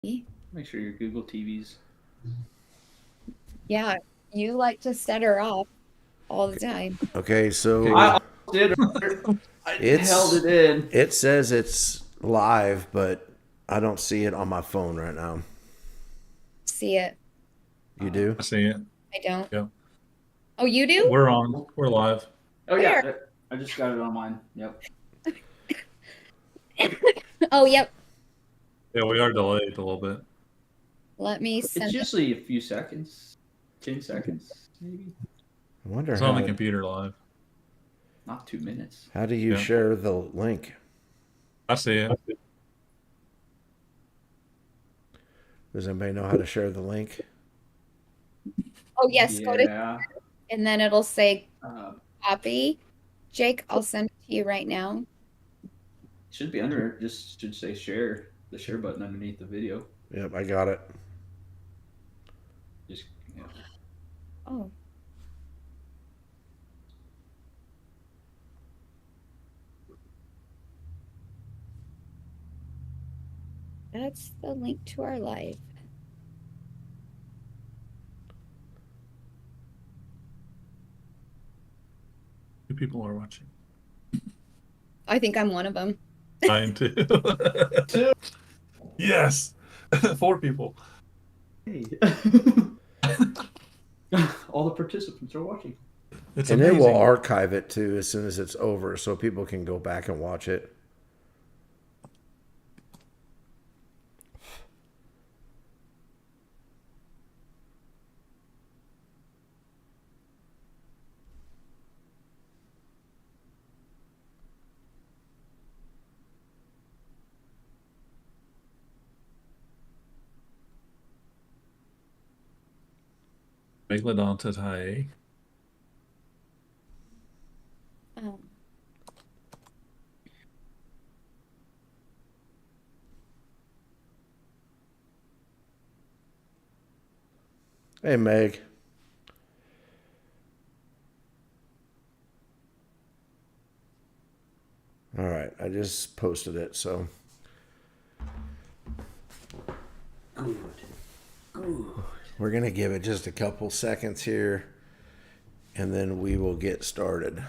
Make sure your Google TV's. Yeah, you like to set her up all the time. Okay, so I did. I held it's it in. it says it's live, but I don't see it on my phone right now. See it. You do? I see it. I don't. Yeah. Oh, you do? We're on. We're live. Oh Where? yeah, I just got it on mine. Yep. Oh, yep. Yeah, we are delayed a little bit. Let me It's send it. usually a few seconds, 10 seconds maybe, I wonder It's on the how computer live. not 2 minutes. how do you Yeah. share the link? I see it. Does anybody know how to share the link? Oh, yes. Go to, Yeah. and then it'll say Uh, copy. Jake, I'll send it to you right now. should be under. Just should say share. The share button underneath the video. Yep, I got it. Just yeah. Oh. That's the link to our live. Two people are watching. I think I'm one of them. I am too. Two. Yes. 4 people. Hey. All the participants are watching. It's And amazing. it will archive it too as soon as it's over, so people can go back and watch it. Megalodontidae. Um, Hey, Meg. All right, I just posted it, so Good. Good. we're going to give it just a couple seconds here, and then we will get started.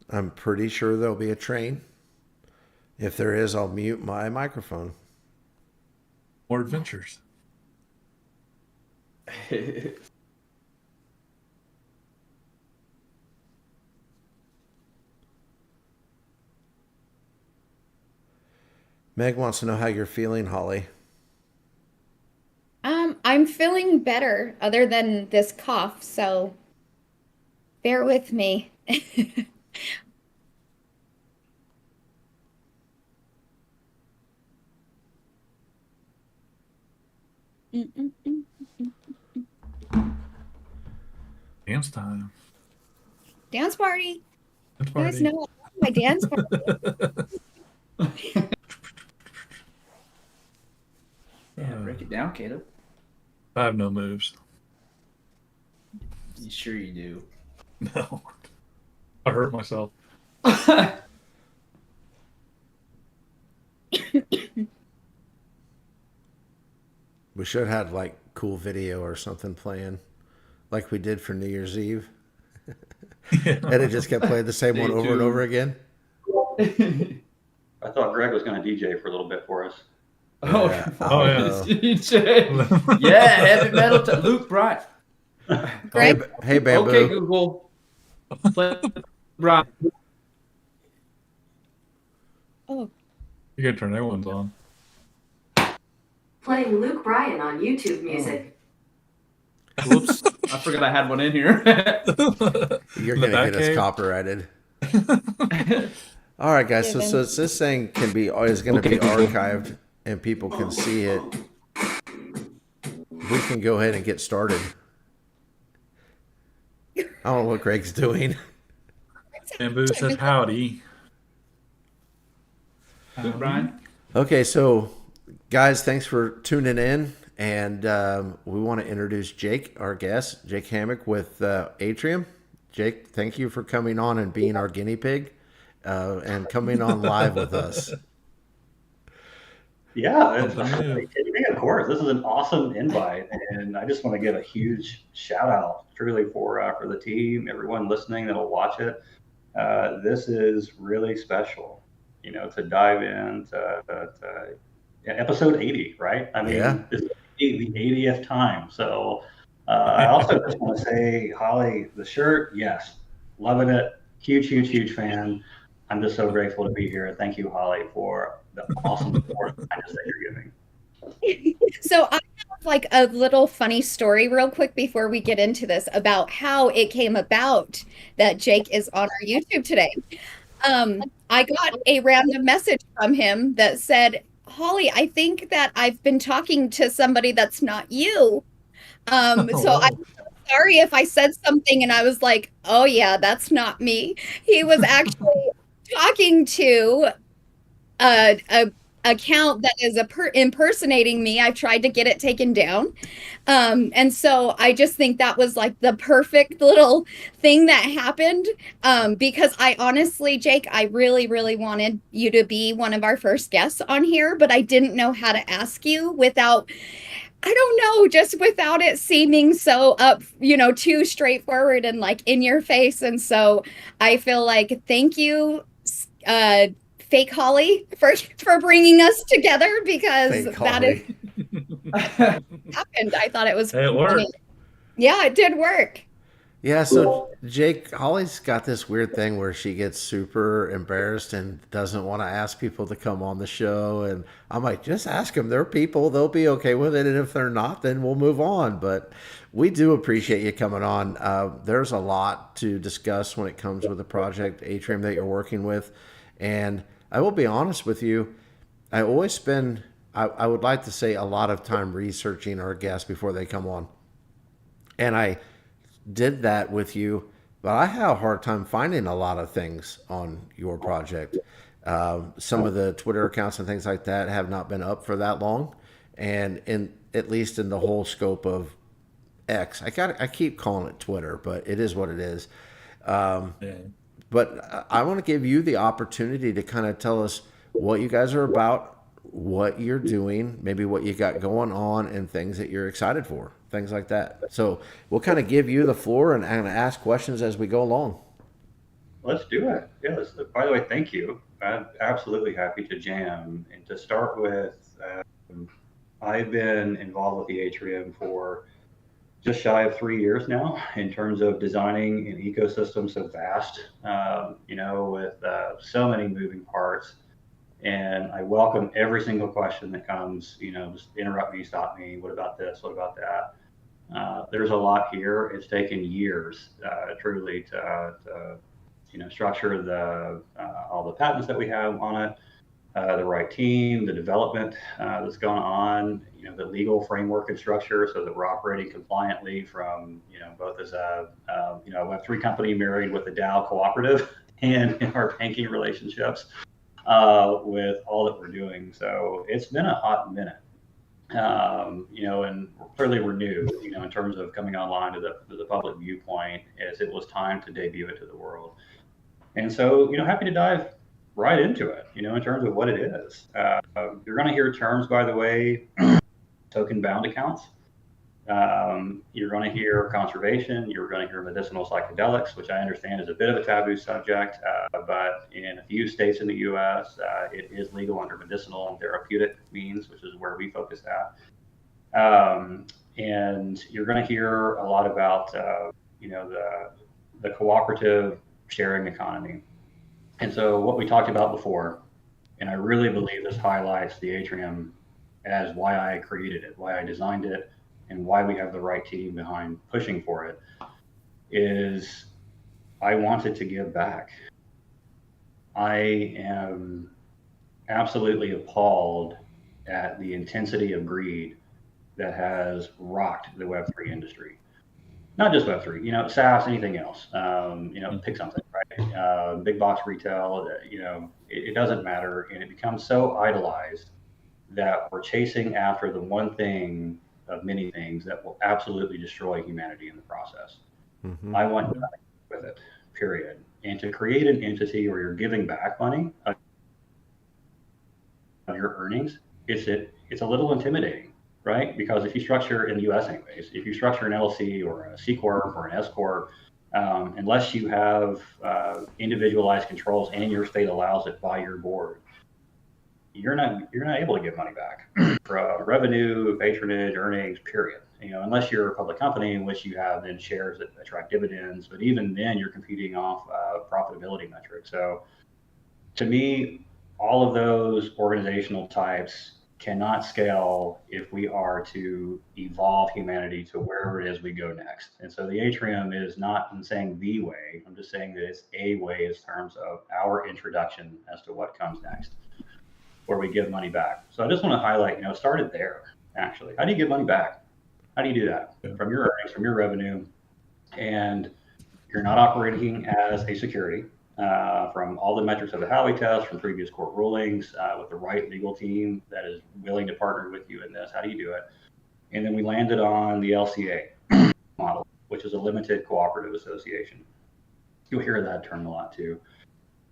I'm pretty sure there'll be a train. If there is, I'll mute my microphone. More adventures. Meg wants to know how you're feeling, Holly. I'm feeling better other than this cough, so bear with me. Dance time. Dance party. Dance You guys party. know I love my dance party. Yeah, break it down, Caleb. I have no moves. You sure you do? No. I hurt myself. We should have like cool video or something playing, like we did for New Year's Eve, and it just kept playing the same Stay one over and tuned. over again. I thought Greg was going to DJ for a little bit for us. Oh, Yeah. Oh, yeah. DJ. Yeah, heavy metal. Luke Bryant. Greg? Hey, Bamboo. Okay, Google. Play Bryant. Oh, You gotta turn everyone's on. Playing Luke Bryan on YouTube Music. Whoops. I forgot I had one in here. You're In the gonna back get us cave. copyrighted. All right, guys. Yeah, So this thing can be is going to be archived, and people can see it. We can go ahead and get started. I don't know what Greg's doing. Bamboo says howdy. Good, Brian. Okay, so guys, thanks for tuning in. And we want to introduce Jake, our guest, Jake Hammock with Atrium. Jake, thank you for coming on and being our guinea pig and coming on live with us. Yeah, Something new. of course. This is an awesome invite, and I just want to give a huge shout out, truly, for the team, everyone listening that'll watch it. This is really special, to dive into episode 80, right? I Yeah. mean, this is the 80th time. So I also just want to say, Holly, the shirt, yes, loving it. Huge, huge, huge fan. I'm just so grateful to be here. Thank you, Holly, for the awesome support and kindness that you're giving. So I have like a little funny story real quick before we get into this about how it came about that Jake is on our YouTube today. I got a random message from him that said, Holly, I think that I've been talking to somebody that's not you. So I'm sorry if I said something and I was like, oh yeah, that's not me. He was actually talking to a account that is impersonating me. I've tried to get it taken down. And so I just think that was like the perfect little thing that happened. Because I honestly, Jake, I really, really wanted you to be one of our first guests on here, but I didn't know how to ask you without, I don't know, just without it seeming so too straightforward and like in your face. And so I feel like thank you, uh, fake Holly, for bringing us together because Fake that is Holly. happened. I thought it was Hey, it funny. worked. Yeah, it did work. Yeah, so Jake, Holly's got this weird thing where she gets super embarrassed and doesn't want to ask people to come on the show. And I'm like, just ask them. They're people. They'll be okay with it. And if they're not, then we'll move on. But we do appreciate you coming on. There's a lot to discuss when it comes with the project Atrium that you're working with. And I will be honest with you, I always spend, I would like to say, a lot of time researching our guests before they come on. And I did that with you, but I have a hard time finding a lot of things on your project. Some of the Twitter accounts and things like that have not been up for that long, and in at least in the whole scope of X, I keep calling it Twitter, but it is what it is. Yeah. But I want to give you the opportunity to kind of tell us what you guys are about, what you're doing, maybe what you got going on, and things that you're excited for, things like that. So we'll kind of give you the floor and ask questions as we go along. Let's do it. Yeah. By the way, thank you. I'm absolutely happy to jam. And to start with, I've been involved with the Atrium for just shy of 3 years now in terms of designing an ecosystem so vast, with so many moving parts. And I welcome every single question that comes, just interrupt me, stop me. What about this? What about that? There's a lot here. It's taken years, truly, to structure all the patents that we have on it, the right team, the development that's gone on, the legal framework and structure, so that we're operating compliantly from, both as a Web3 company married with a DAO cooperative and in our banking relationships with all that we're doing. So it's been a hot minute. And clearly we're new, in terms of coming online to the public viewpoint as it was time to debut it to the world. And so, happy to dive right into it, in terms of what it is. You're going to hear terms, by the way, token bound accounts. You're going to hear conservation. You're going to hear medicinal psychedelics, which I understand is a bit of a taboo subject, but in a few states in the U.S., it is legal under medicinal and therapeutic means, which is where we focus at. And you're going to hear a lot about, the cooperative sharing economy. And so what we talked about before, and I really believe this highlights the Atrium as why I created it, why I designed it, and why we have the right team behind pushing for it, is I wanted to give back. I am absolutely appalled at the intensity of greed that has rocked the Web3 industry. Not just Web3, SaaS, anything else, pick something, right? big box retail, it doesn't matter. And it becomes so idolized that we're chasing after the one thing of many things that will absolutely destroy humanity in the process. Hmm. I want nothing with it, period. And to create an entity where you're giving back money of your earnings, it's a little intimidating, right? Because if you structure in the U.S. anyways, if you structure an LLC or a C corp or an S corp, unless you have individualized controls and your state allows it by your board, you're not able to get money back for revenue, patronage, earnings, period. Unless you're a public company in which you have then shares that attract dividends, but even then you're competing off profitability metrics. So to me, all of those organizational types cannot scale if we are to evolve humanity to wherever it is we go next. And so the atrium is not, I'm saying the way, I'm just saying that it's a way in terms of our introduction as to what comes next, where we give money back. So I just want to highlight, it started there actually. How do you give money back? How do you do that? Yeah. From your earnings, from your revenue, and you're not operating as a security. From all the metrics of the Howey test, from previous court rulings, with the right legal team that is willing to partner with you in this, how do you do it? And then we landed on the LCA model, which is a limited cooperative association. You'll hear that term a lot too.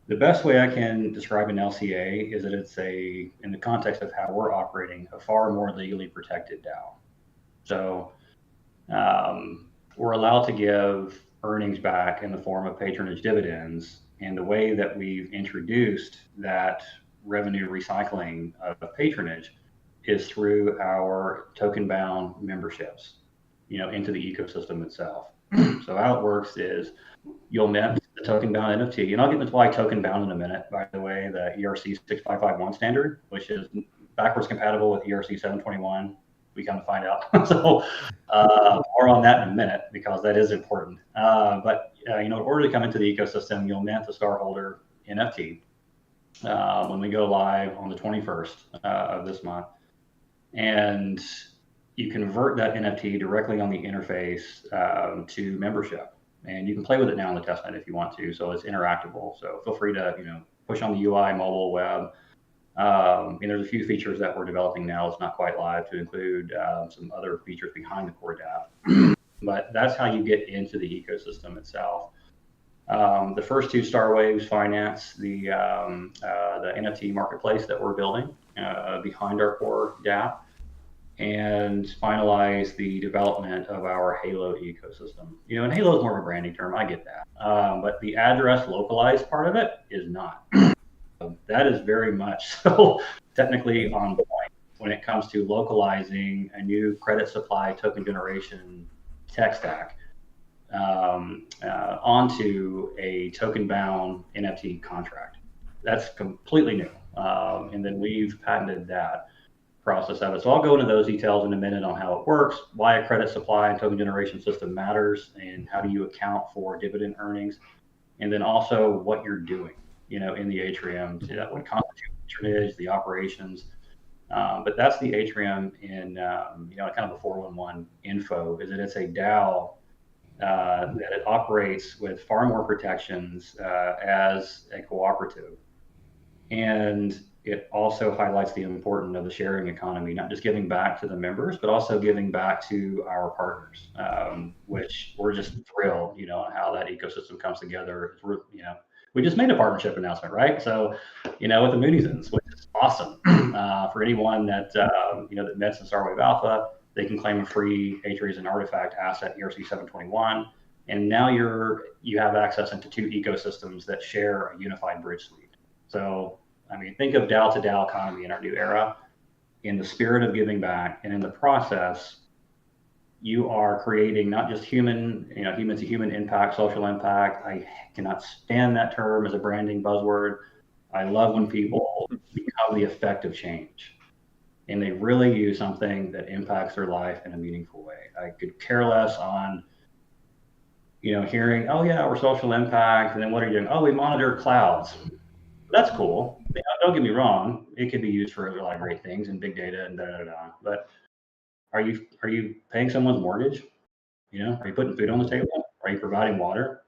The best way I can describe an LCA is that it's in the context of how we're operating, a far more legally protected DAO. So we're allowed to give earnings back in the form of patronage dividends. And the way that we've introduced that revenue recycling of patronage is through our token bound memberships, into the ecosystem itself. So how it works is you'll mint the token bound NFT, and I'll get into why token bound in a minute. By the way, the ERC 6551 standard, which is backwards compatible with ERC 721, we come to find out. So more on that in a minute because that is important. But in order to come into the ecosystem, you'll mint the Starholder NFT when we go live on the 21st of this month, and you convert that NFT directly on the interface to membership. And you can play with it now on the testnet if you want to. So it's interactable. So feel free to push on the UI, mobile, web. And there's a few features that we're developing now. It's not quite live to include some other features behind the core DApp. But that's how you get into the ecosystem itself. The first two Star Waves finance the NFT marketplace that we're building behind our core DApp, and finalize the development of our Halo ecosystem. And Halo is more of a branding term. I get that. But the address localized part of it is not. That is very much so technically on point when it comes to localizing a new credit supply token generation tech stack onto a token bound NFT contract. That's completely new. And then we've patented that process of it. So I'll go into those details in a minute on how it works, why a credit supply and token generation system matters, and how do you account for dividend earnings, and then also what you're doing, in the atrium to what constitutes patronage, the operations. But that's the atrium in, kind of a 411 info is that it's a DAO that it operates with far more protections as a cooperative. And it also highlights the importance of the sharing economy, not just giving back to the members, but also giving back to our partners, which we're just thrilled, on how that ecosystem comes together. We just made a partnership announcement, right? So, with the Mooniesons, which is awesome. For anyone that, that mints in Starwave Alpha, they can claim a free Atria as an artifact asset, ERC 721. And now you have access into two ecosystems that share a unified bridge suite. So, think of DAO to DAO economy in our new era, in the spirit of giving back, and in the process, you are creating not just human to human impact, social impact. I cannot stand that term as a branding buzzword. I love when people become the effect of change, and they really use something that impacts their life in a meaningful way. I could care less on hearing, oh yeah, we're social impact, and then what are you doing? Oh, we monitor clouds. That's cool. Don't get me wrong; it could be used for a lot of great things and big data and da da da. But are you paying someone's mortgage? Are you putting food on the table? Are you providing water?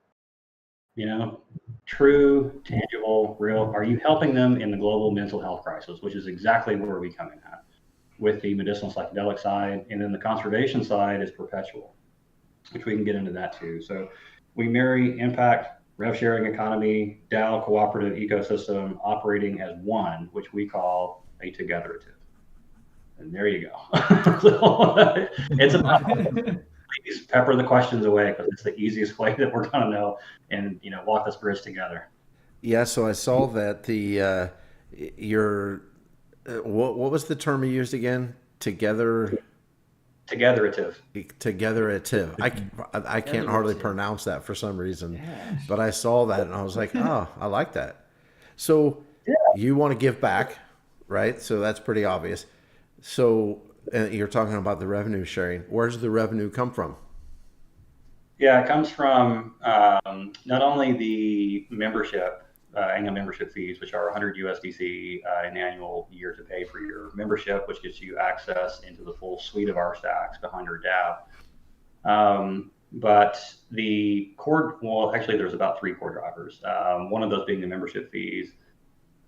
You know, true, tangible, real. Are you helping them in the global mental health crisis, which is exactly where we come in at with the medicinal psychedelic side, and then the conservation side is perpetual, which we can get into that too. So we marry impact, rev sharing economy, DAO cooperative ecosystem operating as one, which we call a togetherative. And there you go. So, it's about please pepper the questions away because it's the easiest way that we're going to know and walk this bridge together. Yeah, so I saw that your what was the term you used again? Togetherative. Togetherative. I can't hardly pronounce that for some reason, Yes. but I saw that and I was like, oh, I like that. So Yeah. you want to give back, right? So that's pretty obvious. So you're talking about the revenue sharing. Where's the revenue come from? Yeah, it comes from not only the membership, annual membership fees, which are 100 USDC an annual year to pay for your membership, which gets you access into the full suite of our stacks behind our DApp. But the core, well, actually, there's about three core drivers. One of those being the membership fees.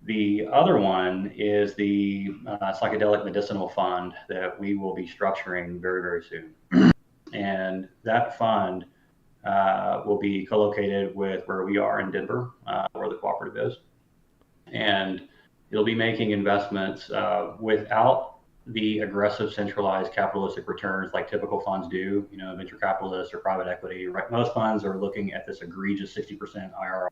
The other one is the psychedelic medicinal fund that we will be structuring very, very soon. And that fund will be co-located with where we are in Denver, where the cooperative is. And it'll be making investments without the aggressive centralized capitalistic returns like typical funds do, venture capitalists or private equity. Right? Most funds are looking at this egregious 60% IRR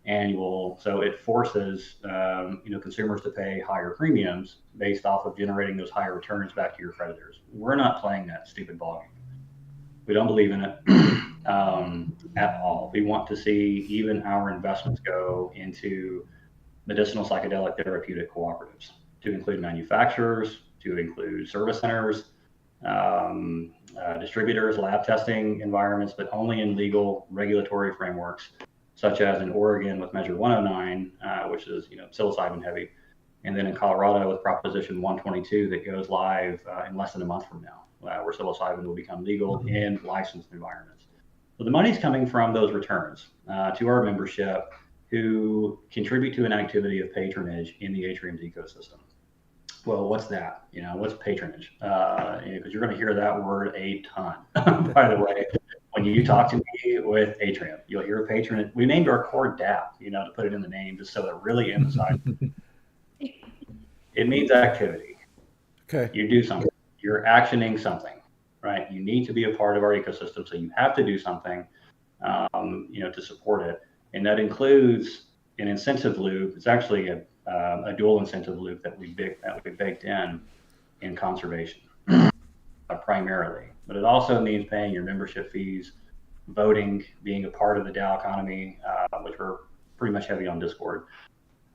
annual. So it forces consumers to pay higher premiums based off of generating those higher returns back to your creditors. We're not playing that stupid ballgame. We don't believe in it at all. We want to see even our investments go into medicinal psychedelic therapeutic cooperatives, to include manufacturers, to include service centers, distributors, lab testing environments, but only in legal regulatory frameworks, such as in Oregon with Measure 109, which is psilocybin heavy, and then in Colorado with Proposition 122 that goes live in less than a month from now, where psilocybin will become legal in licensed environments. So the money's coming from those returns to our membership who contribute to an activity of patronage in the Atrium's ecosystem. Well, what's that? What's patronage? Because you're going to hear that word a ton, by the way. When you talk to me with Atrium, you'll hear a patronage. We named our core DApp, to put it in the name, just so it really emphasizes. It means activity. Okay. You do something. You're actioning something, right? You need to be a part of our ecosystem, so you have to do something, to support it, and that includes an incentive loop. It's actually a dual incentive loop that we baked in conservation primarily, but it also means paying your membership fees, voting, being a part of the DAO economy, which we're pretty much heavy on Discord,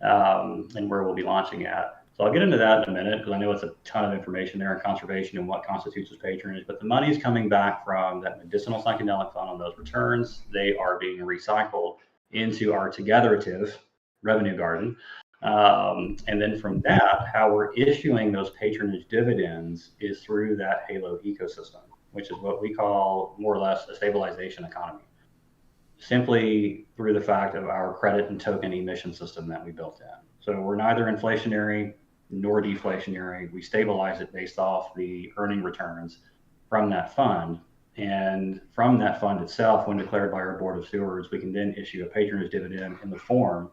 and where we'll be launching at. So I'll get into that in a minute because I know it's a ton of information there in conservation and what constitutes as patronage, but the money's coming back from that medicinal psychedelic fund on those returns. They are being recycled into our togetherative revenue garden. And then from that, how we're issuing those patronage dividends is through that Halo ecosystem, which is what we call more or less a stabilization economy, simply through the fact of our credit and token emission system that we built in. So we're neither inflationary nor deflationary. We stabilize it based off the earning returns from that fund. And from that fund itself, when declared by our board of stewards, we can then issue a patronage dividend in the form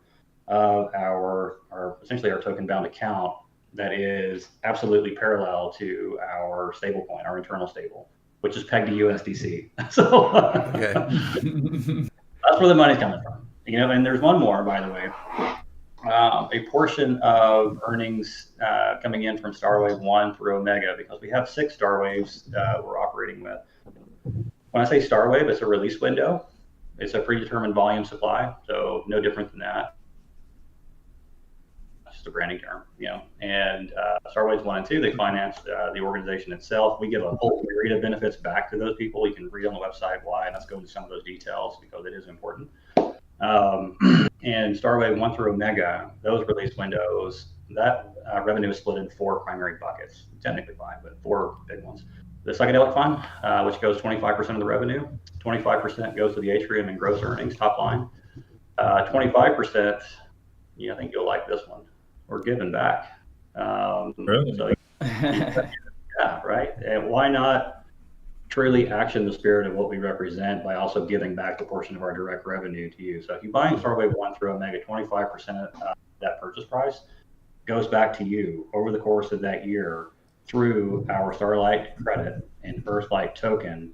of our essentially our token bound account that is absolutely parallel to our stable coin, our internal stable, which is pegged to USDC. So Okay. that's where the money's coming from. And there's one more, by the way. A portion of earnings coming in from Starwave 1 through Omega, because we have 6 Starwaves we're operating with. When I say Starwave, it's a release window. It's a predetermined volume supply, so no different than that. It's just a branding term, And Starwaves 1 and 2, they finance the organization itself. We give a whole myriad of benefits back to those people. You can read on the website why, and let's go into some of those details because it is important. And Starwave 1 through Omega, those release windows, that revenue is split in 4 primary buckets, technically 5, but 4 big ones. the psychedelic fund, which goes 25% of the revenue. 25% goes to the Atrium and gross earnings, top line. 25%, I think you'll like this one. We're giving back. Really? So yeah, right. And why not truly action the spirit of what we represent by also giving back the portion of our direct revenue to you? So if you buy Starwave 1 through Omega, 25% of that purchase price goes back to you over the course of that year through our Starlight credit and Earthlight token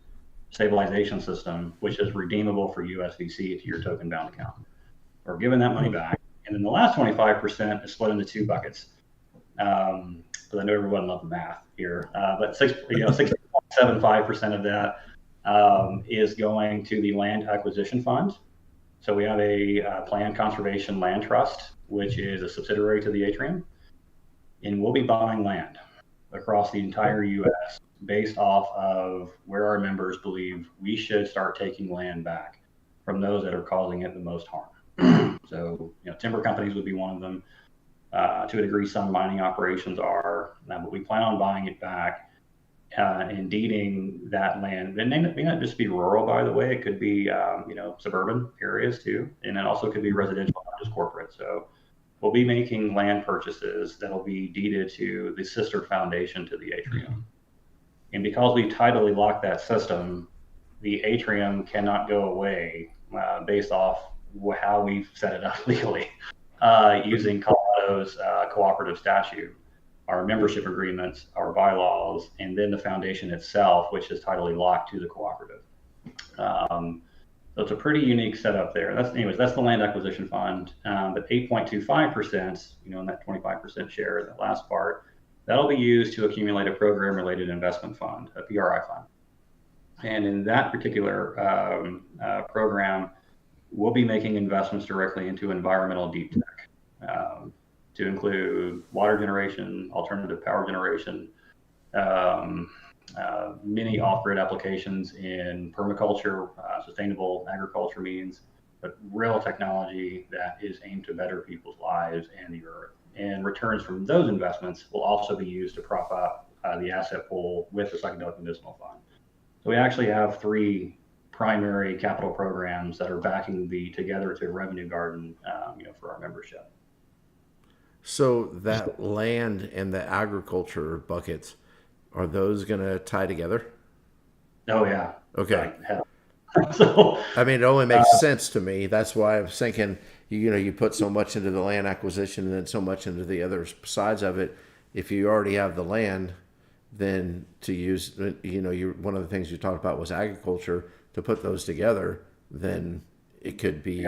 stabilization system, which is redeemable for USDC to your token bound account. We're giving that money back. And then the last 25% is split into two buckets. Because I know everyone loves math here, but 6.75% of that is going to the land acquisition fund. So we have a planned conservation land trust, which is a subsidiary to the Atrium, and we'll be buying land across the entire U.S. based off of where our members believe we should start taking land back from those that are causing it the most harm. So, timber companies would be one of them. To a degree, some mining operations are, but we plan on buying it back and deeding that land. It may not just be rural, by the way. It could be, suburban areas too, and it also could be residential, not just corporate. So we'll be making land purchases that'll be deeded to the sister foundation to the Atrium. And because we tidally locked that system, the Atrium cannot go away based off how we've set it up legally using Colorado's cooperative statute, our membership agreements, our bylaws, and then the foundation itself, which is tidally locked to the cooperative. So it's a pretty unique setup there. That's the land acquisition fund. But 8.25%, in that 25% share, that last part, that'll be used to accumulate a program-related investment fund, a PRI fund. And in that particular program, we'll be making investments directly into environmental deep tech, to include water generation, alternative power generation, many off-grid applications in permaculture, sustainable agriculture means, but real technology that is aimed to better people's lives and the earth. And returns from those investments will also be used to prop up the asset pool with the psychedelic medicinal fund. So we actually have three primary capital programs that are backing the Together to Revenue Garden, for our membership. So that land and the agriculture buckets, are those going to tie together? Oh yeah. Okay. So I mean, it only makes sense to me. That's why I was thinking, you put so much into the land acquisition and then so much into the other sides of it. If you already have the land, then to use, one of the things you talked about was agriculture. To put those together, then it could be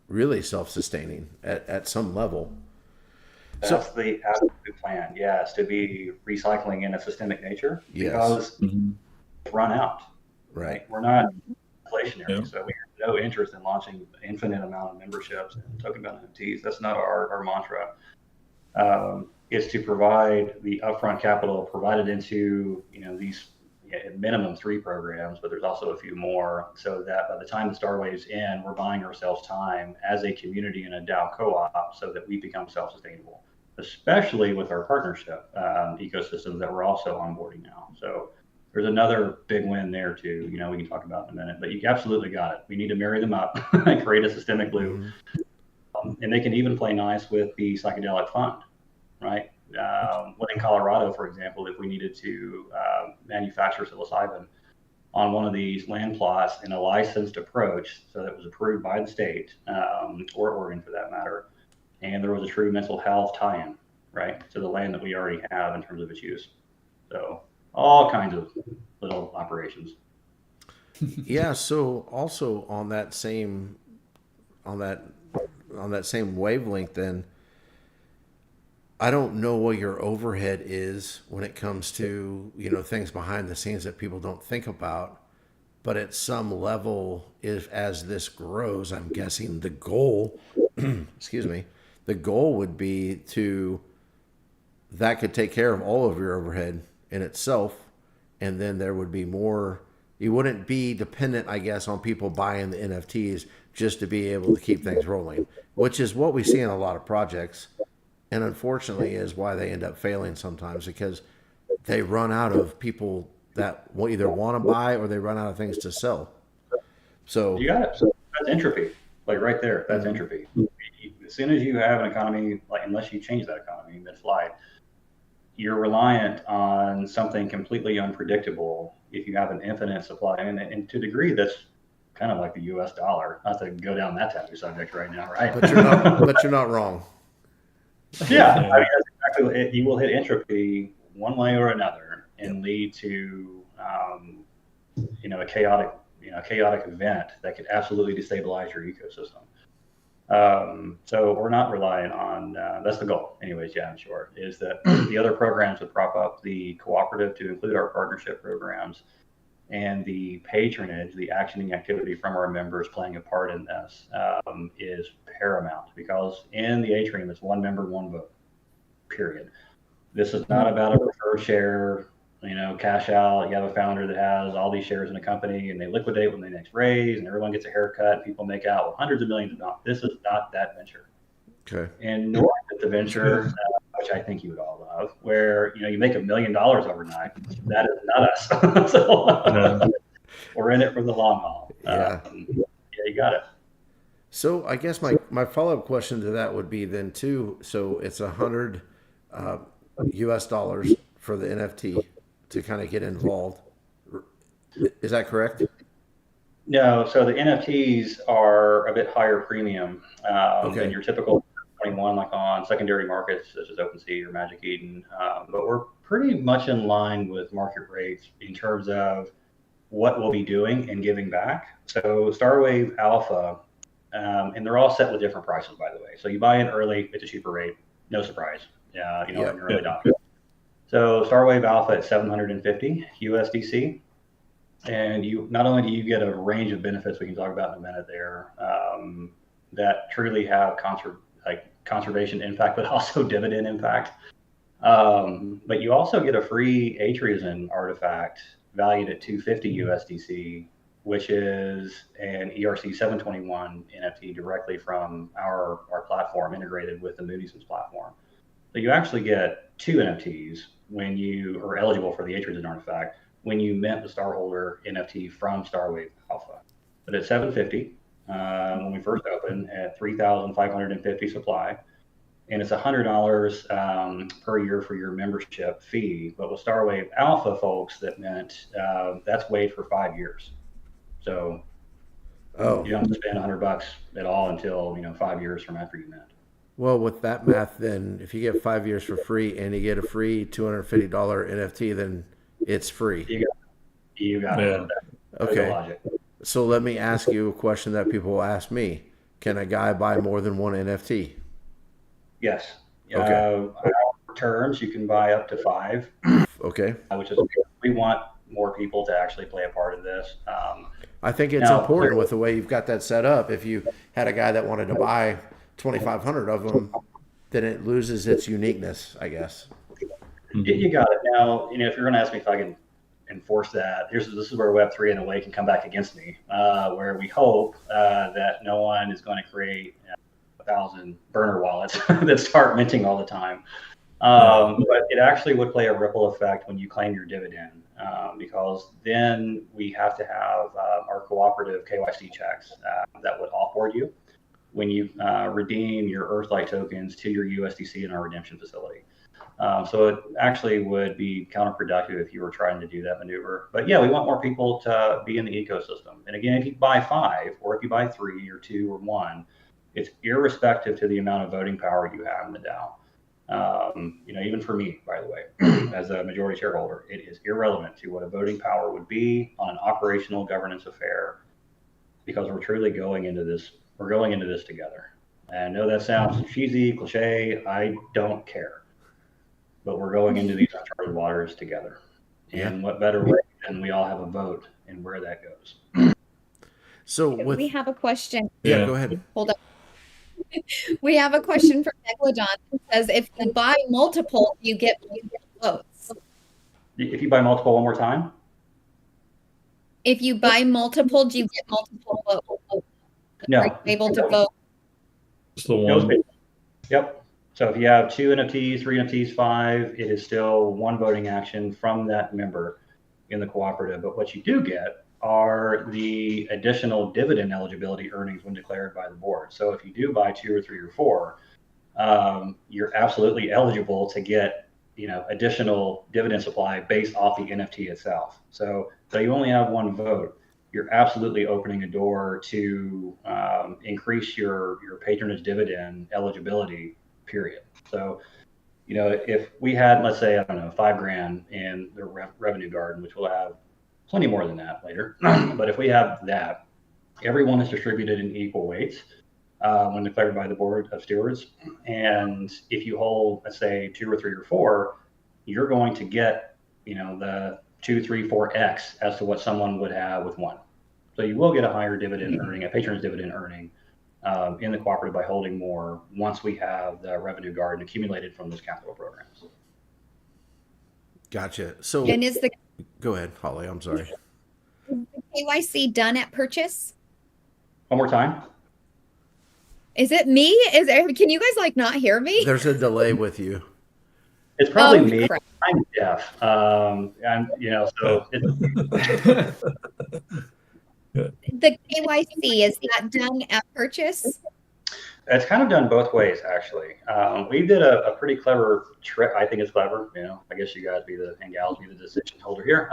really self-sustaining at some level. That's the absolute plan. Yes, to be recycling in a systemic nature because it's run out. Right. We're not inflationary, Yeah. so we have no interest in launching an infinite amount of memberships and token bound NFTs. That's not our mantra. It's to provide the upfront capital provided into these at minimum 3 programs, but there's also a few more, so that by the time the Starwave's in, we're buying ourselves time as a community in a DAO co-op so that we become self-sustainable, especially with our partnership ecosystems that we're also onboarding now. So there's another big win there too, we can talk about in a minute, but you absolutely got it. We need to marry them up and create a systemic loop. And they can even play nice with the psychedelic fund, right? In Colorado, for example, if we needed to manufacture psilocybin on one of these land plots in a licensed approach, so that was approved by the state, or Oregon for that matter, and there was a true mental health tie-in, right, to the land that we already have in terms of its use. So all kinds of little operations. Yeah. So also on that same wavelength, then I don't know what your overhead is when it comes to things behind the scenes that people don't think about, but at some level, as this grows, I'm guessing the goal, excuse me, the goal would be that could take care of all of your overhead in itself, and then there would be more. You wouldn't be dependent, I guess, on people buying the NFTs just to be able to keep things rolling, which is what we see in a lot of projects. And unfortunately is why they end up failing sometimes, because they run out of people that will either want to buy or they run out of things to sell. So You got it. So that's entropy. Like right there, that's entropy. As soon as you have an economy, like unless you change that economy mid-flight, you're reliant on something completely unpredictable if you have an infinite supply. And to a degree, that's kind of like the US dollar. Not to go down that taboo subject right now, right? but you're not wrong. Yeah, I mean, that's exactly it. You will hit entropy one way or another and lead to, a chaotic event that could absolutely destabilize your ecosystem. So we're not relying on, that's the goal anyways, yeah, I'm sure, is that the other programs would prop up the cooperative to include our partnership programs, and the patronage, the actioning activity from our members playing a part in this is paramount, because in the Atrium, it's one member, one vote, period. This is not about a preferred share, cash out. You have a founder that has all these shares in a company and they liquidate when they next raise and everyone gets a haircut and people make out with hundreds of millions of dollars. This is not that venture. Okay. And nor is it the venture, which I think you would all love, where, you make $1 million overnight. That is not us. So we're in it for the long haul. Yeah. Yeah, you got it. So I guess my follow-up question to that would be then too, so it's $100 US dollars for the NFT to kind of get involved. Is that correct? No, so the NFTs are a bit higher premium Okay. than your typical 21, like on secondary markets such as OpenSea or Magic Eden. But we're pretty much in line with market rates in terms of what we'll be doing and giving back. So Starwave Alpha, and they're all set with different prices, by the way. So you buy in early, it's a cheaper rate, no surprise. Yeah, Yeah. an early adopter. So Starwave Alpha at 750 USDC. And you not only do you get a range of benefits we can talk about in a minute there that truly have conservation impact, but also dividend impact. But you also get a free Atrium artifact valued at 250 USDC, which is an ERC 721 NFT directly from our platform integrated with the Moody's platform. So you actually get two NFTs when you are eligible for the Atrium artifact when you mint the Starholder NFT from Starwave Alpha. But at 750, when we first opened, at 3,550 supply, and it's $100 per year for your membership fee. But with Starwave Alpha folks, that meant that's waived for 5 years. So you don't have to spend $100 at all until 5 years from after you mint. Well, with that math, then if you get 5 years for free and you get a free $250 NFT, then it's free. You got Yeah. it. Okay. Logic. So let me ask you a question that people will ask me. Can a guy buy more than one NFT? Yes. Okay. Our terms, you can buy up to 5. Okay. Which is, we want more people to actually play a part of this. I think it's important with the way you've got that set up. If you had a guy that wanted to buy 2,500 of them, then it loses its uniqueness, I guess. You got it. Now, if you're going to ask me if I can enforce that, this is where Web3 in a way can come back against me, where we hope that no one is going to create 1,000 burner wallets that start minting all the time. But it actually would play a ripple effect when you claim your dividend, because then we have to have our cooperative KYC checks that would offboard you when you redeem your Earthlight tokens to your USDC in our redemption facility. So it actually would be counterproductive if you were trying to do that maneuver. But yeah, we want more people to be in the ecosystem. And again, if you buy 5, or if you buy 3 or 2 or 1, it's irrespective to the amount of voting power you have in the DAO. Even for me, by the way, as a majority shareholder, it is irrelevant to what a voting power would be on an operational governance affair, because we're truly going into this. We're going into this together. And I know that sounds cheesy, cliche. I don't care. But we're going into these uncharted waters together. And what better way than we all have a vote in where that goes. So we have a question. Yeah, go ahead. Hold up. We have a question from Megalodon that says, if you buy multiple, you get votes. If you buy multiple one more time? If you buy multiple, do you get multiple votes? No. Are you able to vote? Just the one. Yep. So if you have 2 NFTs, 3 NFTs, 5, it is still one voting action from that member. in the cooperative, but what you do get are the additional dividend eligibility earnings when declared by the board. So if you do buy 2 or 3 or 4, you're absolutely eligible to get additional dividend supply based off the NFT itself. So you only have one vote, you're absolutely opening a door to increase your patronage dividend eligibility, period. So if we had, let's say, I don't know, $5,000 in the revenue garden, which we'll have plenty more than that later, but if we have that, everyone is distributed in equal weights when declared by the board of stewards. And if you hold, let's say, 2 or 3 or 4, you're going to get, the 2, 3, 4x as to what someone would have with 1. So you will get a higher dividend earning, a patronage dividend earning in the cooperative by holding more once we have the revenue garden accumulated from those capital programs. Gotcha. So And is the go ahead, Holly. I'm sorry. KYC done at purchase? One more time. Is it me? Can you guys not hear me? There's a delay with you. It's probably Oh, me. crap. I'm deaf. So it's The KYC, is that done at purchase? It's kind of done both ways, actually. We did a pretty clever trick. I think it's clever. I guess you guys and gals be the decision holder here.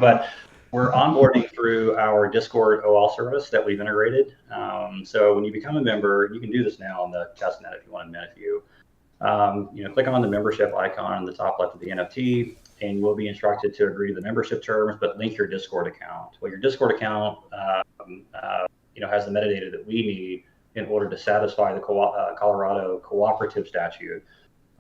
But we're onboarding through our Discord OL service that we've integrated. So when you become a member, you can do this now on the testnet if you want a minute view. Click on the membership icon on the top left of the NFT, and you will be instructed to agree to the membership terms, but link your Discord account. Well, your Discord account, has the metadata that we need in order to satisfy the Colorado cooperative statute,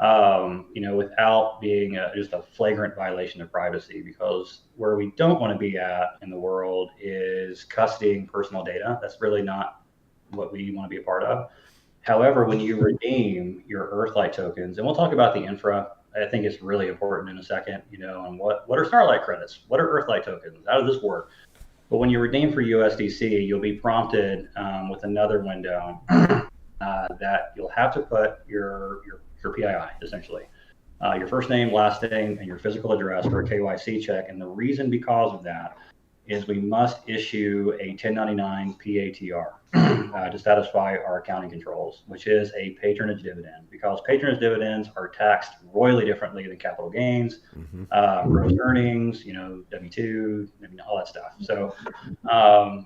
without being just a flagrant violation of privacy, because where we don't want to be at in the world is custodying personal data. That's really not what we want to be a part of. However, when you redeem your Earthlight tokens, and we'll talk about the infra, I think it's really important in a second, and what are Starlight credits? What are Earthlight tokens? How does this work? But when you redeem for USDC, you'll be prompted with another window that you'll have to put your PII, essentially. Your first name, last name, and your physical address for a KYC check. And the reason because of that is we must issue a 1099 PATR to satisfy our accounting controls, which is a patronage dividend, because patronage dividends are taxed royally differently than capital gains, gross earnings, W-2, all that stuff. So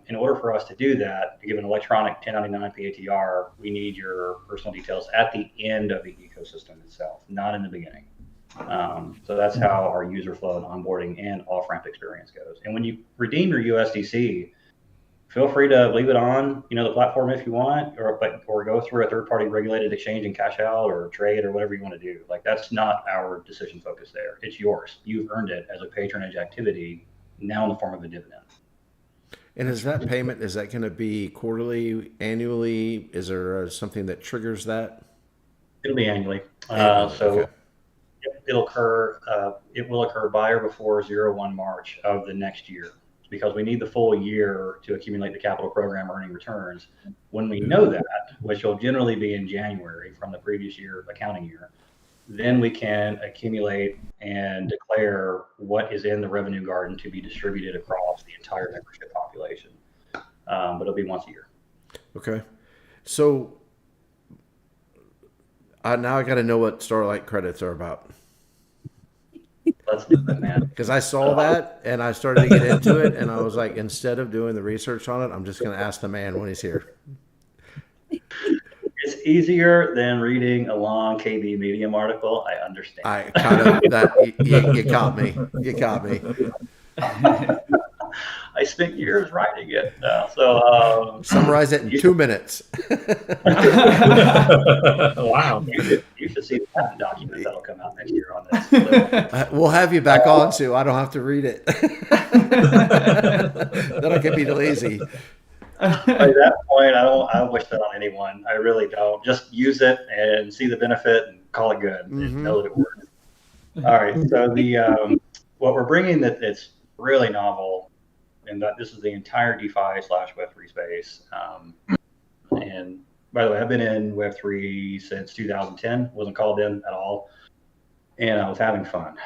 in order for us to do that, to give an electronic 1099 PATR, we need your personal details at the end of the ecosystem itself, not in the beginning. So that's how our user flow and onboarding and off-ramp experience goes. And when you redeem your USDC, feel free to leave it on, the platform if you want, or go through a third-party regulated exchange and cash out or trade or whatever you want to do. Like, that's not our decision focus there. It's yours. You've earned it as a patronage activity, now in the form of a dividend. And is that payment, is that going to be quarterly, annually? Is there something that triggers that? It'll be annually. Okay. It will occur by or before 01 March of the next year, because we need the full year to accumulate the capital program earning returns. When we know that, which will generally be in January from the previous year accounting year, then we can accumulate and declare what is in the revenue garden to be distributed across the entire membership population. But it'll be once a year. Okay. So now I got to know what Starlight credits are about. Let's do that, man. Because I saw that and I started to get into it, and I was like, instead of doing the research on it, I'm just going to ask the man when he's here. It's easier than reading a long KB Medium article. I understand. I kind of that you caught me. You caught me. I spent years writing it. So summarize it in 2 minutes. Wow. You should see the patent document that'll come out next year on this. So, We'll have you back on, Sue. I don't have to read it. That'll get me lazy. At that point, I don't wish that on anyone. I really don't. Just use it and see the benefit and call it good. And know that it works. All right. So what we're bringing that's really novel, and that this is the entire DeFi/Web3 space. And by the way, I've been in Web3 since 2010. Wasn't called in at all, and I was having fun.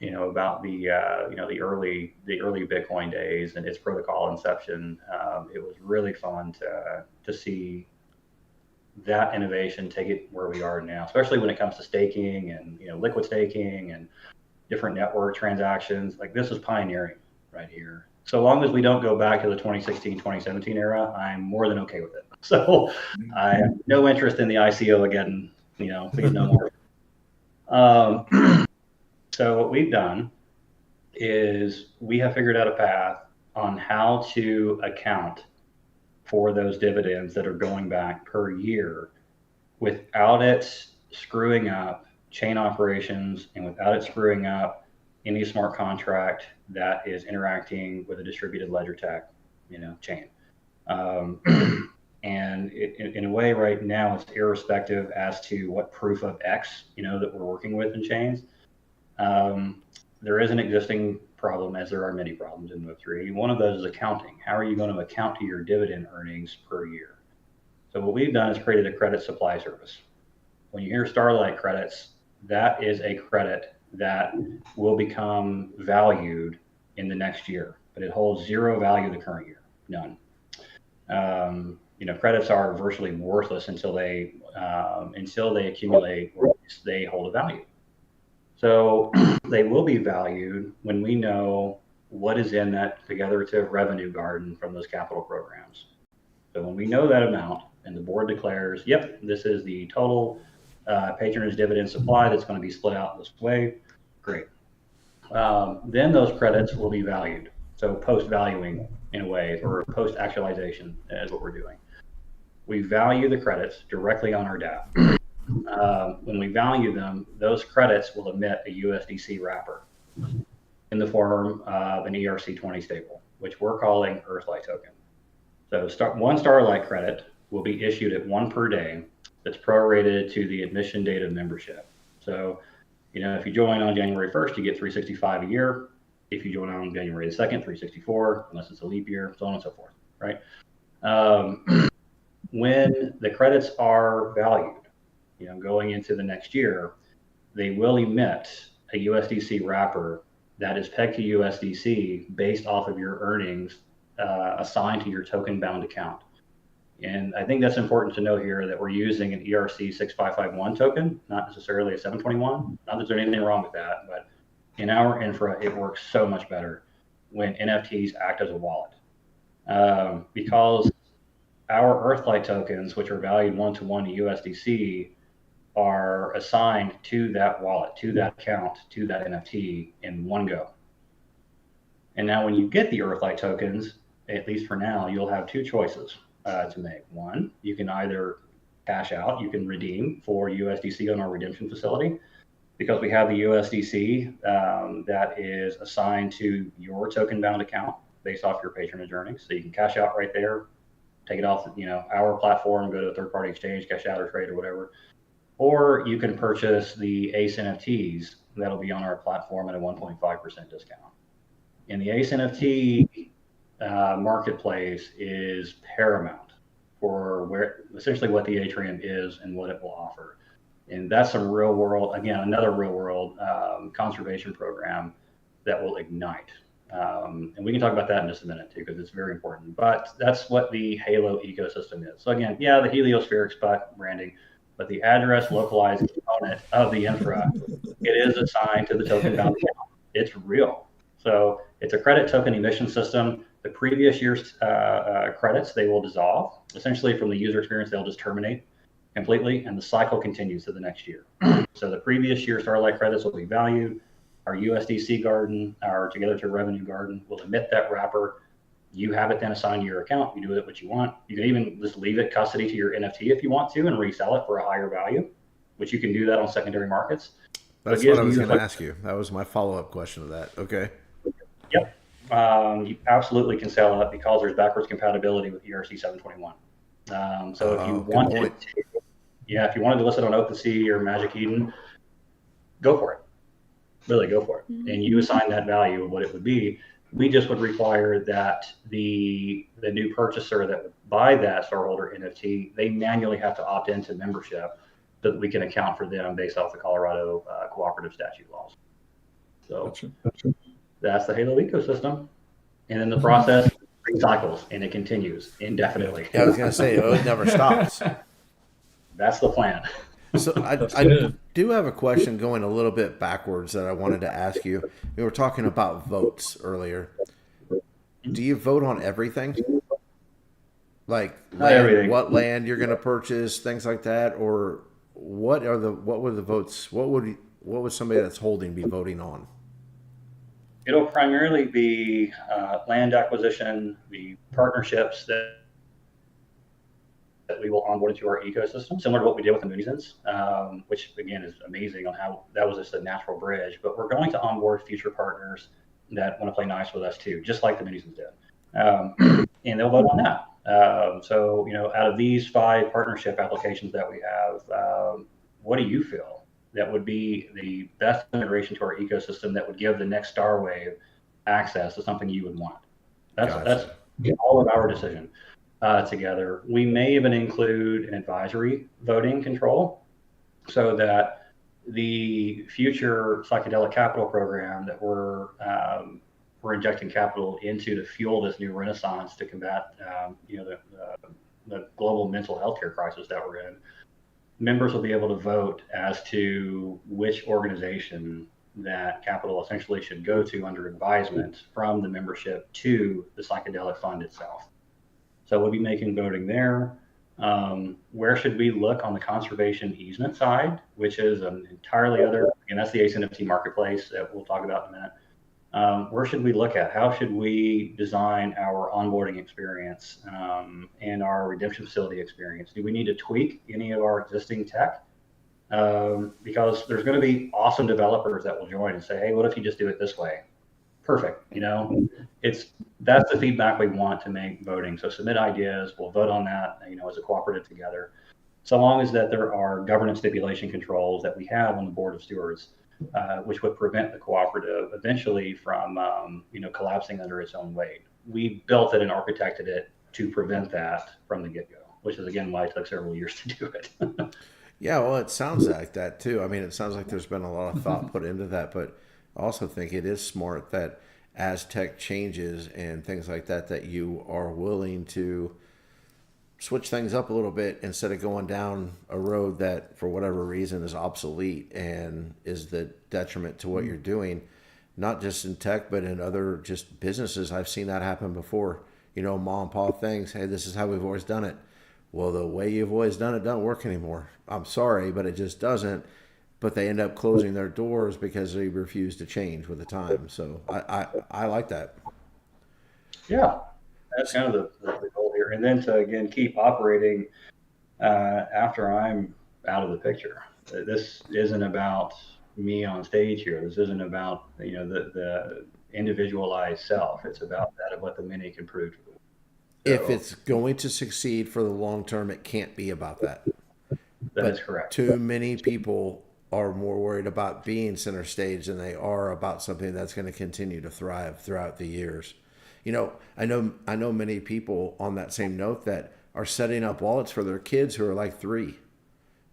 about the early Bitcoin days and its protocol inception. It was really fun to see that innovation take it where we are now, especially when it comes to staking and liquid staking and different network transactions. Like, this is pioneering right here. So long as we don't go back to the 2016, 2017 era, I'm more than okay with it. So I have no interest in the ICO again. Please no more. So what we've done is we have figured out a path on how to account for those dividends that are going back per year without it screwing up chain operations and without it screwing up any smart contract that is interacting with a distributed ledger tech, chain. And in a way, right now, it's irrespective as to what proof of X, that we're working with in chains. There is an existing problem, as there are many problems in Web3. One of those is accounting. How are you going to account to your dividend earnings per year? So what we've done is created a credit supply service. When you hear Starlight credits, that is a credit that will become valued in the next year, but it holds zero value the current year, none. Credits are virtually worthless until they accumulate or they hold a value. So they will be valued when we know what is in that figurative revenue garden from those capital programs. So when we know that amount and the board declares, yep, this is the total patronage dividend supply that's going to be split out this way, great. Then those credits will be valued. So post-valuing, in a way, or post-actualization is what we're doing. We value the credits directly on our DApp. When we value them, those credits will emit a USDC wrapper in the form of an ERC20 stable, which we're calling Earthlight token. So one Starlight credit will be issued at one per day that's prorated to the admission date of membership. So, if you join on January 1st, you get 365 a year. If you join on January the 2nd, 364, unless it's a leap year, so on and so forth, right? When the credits are valued, going into the next year, they will emit a USDC wrapper that is pegged to USDC based off of your earnings assigned to your token bound account. And I think that's important to know here that we're using an ERC 6551 token, not necessarily a 721. Not that there's anything wrong with that, but in our infra, it works so much better when NFTs act as a wallet. Because our Earthlight tokens, which are valued one-to-one to USDC, are assigned to that wallet, to that account, to that NFT in one go. And now when you get the Earthlight tokens, at least for now, you'll have two choices to make. One, you can either cash out, you can redeem for USDC on our redemption facility, because we have the USDC that is assigned to your token bound account based off your patronage earnings. So you can cash out right there, take it off our platform, go to a third party exchange, cash out or trade or whatever. Or you can purchase the ACE NFTs that'll be on our platform at a 1.5% discount. And the ACE NFT marketplace is paramount for essentially what the Atrium is and what it will offer. And that's some real world, again, another real world conservation program that will ignite. And we can talk about that in just a minute too, because it's very important. But that's what the Halo ecosystem is. So again, yeah, the heliospheric spot branding, but the address localized component of the infra, it is assigned to the token bound account. It's real. So it's a credit token emission system. The previous year's credits, they will dissolve. Essentially from the user experience, they'll just terminate completely, and the cycle continues to the next year. So the previous year Starlight credits will be valued. Our USDC garden, our Together to Revenue garden, will emit that wrapper. You have it then assigned to your account. You do with it what you want. You can even just leave it custody to your NFT if you want to and resell it for a higher value, which you can do that on secondary markets. That's what I was going to ask you. That was my follow-up question to that. Okay. Yep. You absolutely can sell it because there's backwards compatibility with ERC 721. So if you wanted if you wanted to list it on OpenSea or Magic Eden, go for it. Really go for it. Mm-hmm. And you assign that value of what it would be. We just would require that the new purchaser that would buy that Starholder NFT, they manually have to opt into membership so that we can account for them based off the Colorado cooperative statute laws. So Gotcha. that's the Halo ecosystem. And then the process recycles and it continues indefinitely. Yeah, I was going to say, oh, it never stops. That's the plan. So That's I good. do have a question going a little bit backwards that I wanted to ask you. We were talking about votes earlier. Do you vote on everything? Like Not land, everything. what land you're going to purchase, things like that, or what were the votes? What would somebody that's holding be voting on? It'll primarily be land acquisition, the partnerships that we will onboard into our ecosystem, similar to what we did with the Mooniesons, which again is amazing on how that was just a natural bridge. But we're going to onboard future partners that want to play nice with us too, just like the Mooniesons did, and they'll vote on that. So out of these 5 partnership applications that we have, what do you feel that would be the best integration to our ecosystem that would give the next star wave access to something you would want? That's Gotcha. that's all of our decision together. We may even include an advisory voting control so that the future psychedelic capital program that we're injecting capital into to fuel this new renaissance to combat the global mental health care crisis that we're in. Members will be able to vote as to which organization that capital essentially should go to under advisement from the membership to the psychedelic fund itself. So we'll be making voting there. Where should we look on the conservation easement side, which is an entirely other, and that's the ACE NFT marketplace that we'll talk about in a minute. Where should we look at? How should we design our onboarding experience and our redemption facility experience? Do we need to tweak any of our existing tech? Because there's going to be awesome developers that will join and say, hey, what if you just do it this way? Perfect. That's the feedback we want to make voting. So submit ideas. We'll vote on that, as a cooperative together. So long as that there are governance stipulation controls that we have on the board of stewards, which would prevent the cooperative eventually from, collapsing under its own weight. We built it and architected it to prevent that from the get-go, which is again why it took several years to do it. Yeah, well, it sounds like that too. I mean, it sounds like there's been a lot of thought put into that, but I also think it is smart that as tech changes and things like that, that you are willing to switch things up a little bit instead of going down a road that for whatever reason is obsolete and is the detriment to what you're doing, not just in tech, but in other just businesses. I've seen that happen before. Mom and pop things. Hey, this is how we've always done it. Well, the way you've always done it doesn't work anymore. I'm sorry, but it just doesn't. But they end up closing their doors because they refuse to change with the time. So I like that. Yeah, that's kind of the goal here. And then to, again, keep operating after I'm out of the picture. This isn't about me on stage here. This isn't about, the individualized self. It's about that of what the many can prove to the world. If it's going to succeed for the long term, it can't be about that. That is correct. Too many people are more worried about being center stage than they are about something that's going to continue to thrive throughout the years. I know many people on that same note that are setting up wallets for their kids who are like 3.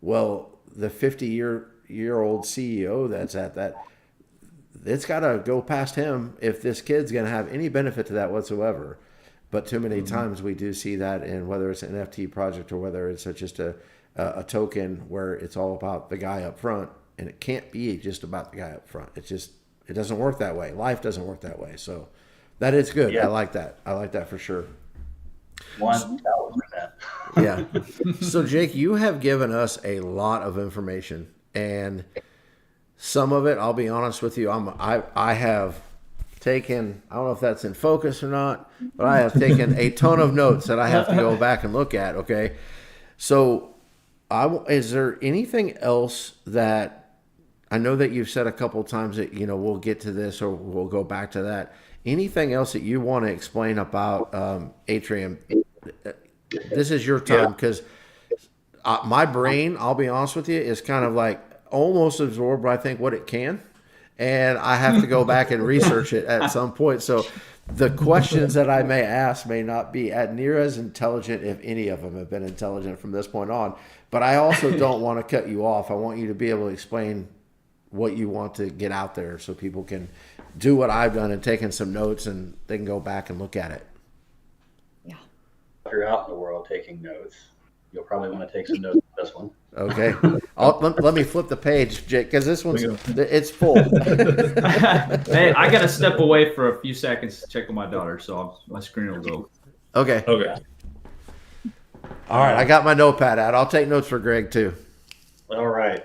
Well, the 50-year-old CEO that's at that, it's got to go past him if this kid's going to have any benefit to that whatsoever. But too many times we do see that in whether it's an NFT project or whether it's just a token where it's all about the guy up front, and it can't be just about the guy up front. It doesn't work that way. Life doesn't work that way. So that is good. Yeah. I like that. I like that for sure. 1,000%. Yeah. So Jake, you have given us a lot of information, and some of it, I'll be honest with you, I have taken, I don't know if that's in focus or not, but I have taken a ton of notes that I have to go back and look at. Okay. So is there anything else that, I know that you've said a couple of times that, we'll get to this or we'll go back to that. Anything else that you want to explain about Atrium? This is your time, because my brain, I'll be honest with you, is kind of like almost absorbed, I think, what it can. And I have to go back and research it at some point. So the questions that I may ask may not be near as intelligent, if any of them have been intelligent from this point on. But I also don't want to cut you off. I want you to be able to explain what you want to get out there so people can do what I've done and taken some notes and they can go back and look at it. Yeah. If you're out in the world taking notes, you'll probably want to take some notes on this one. Okay. Let me flip the page, Jake, because this one's it's full. Hey, I got to step away for a few seconds to check on my daughter, so my screen will go. Okay. Okay. All right. I got my notepad out. I'll take notes for Greg too. All right.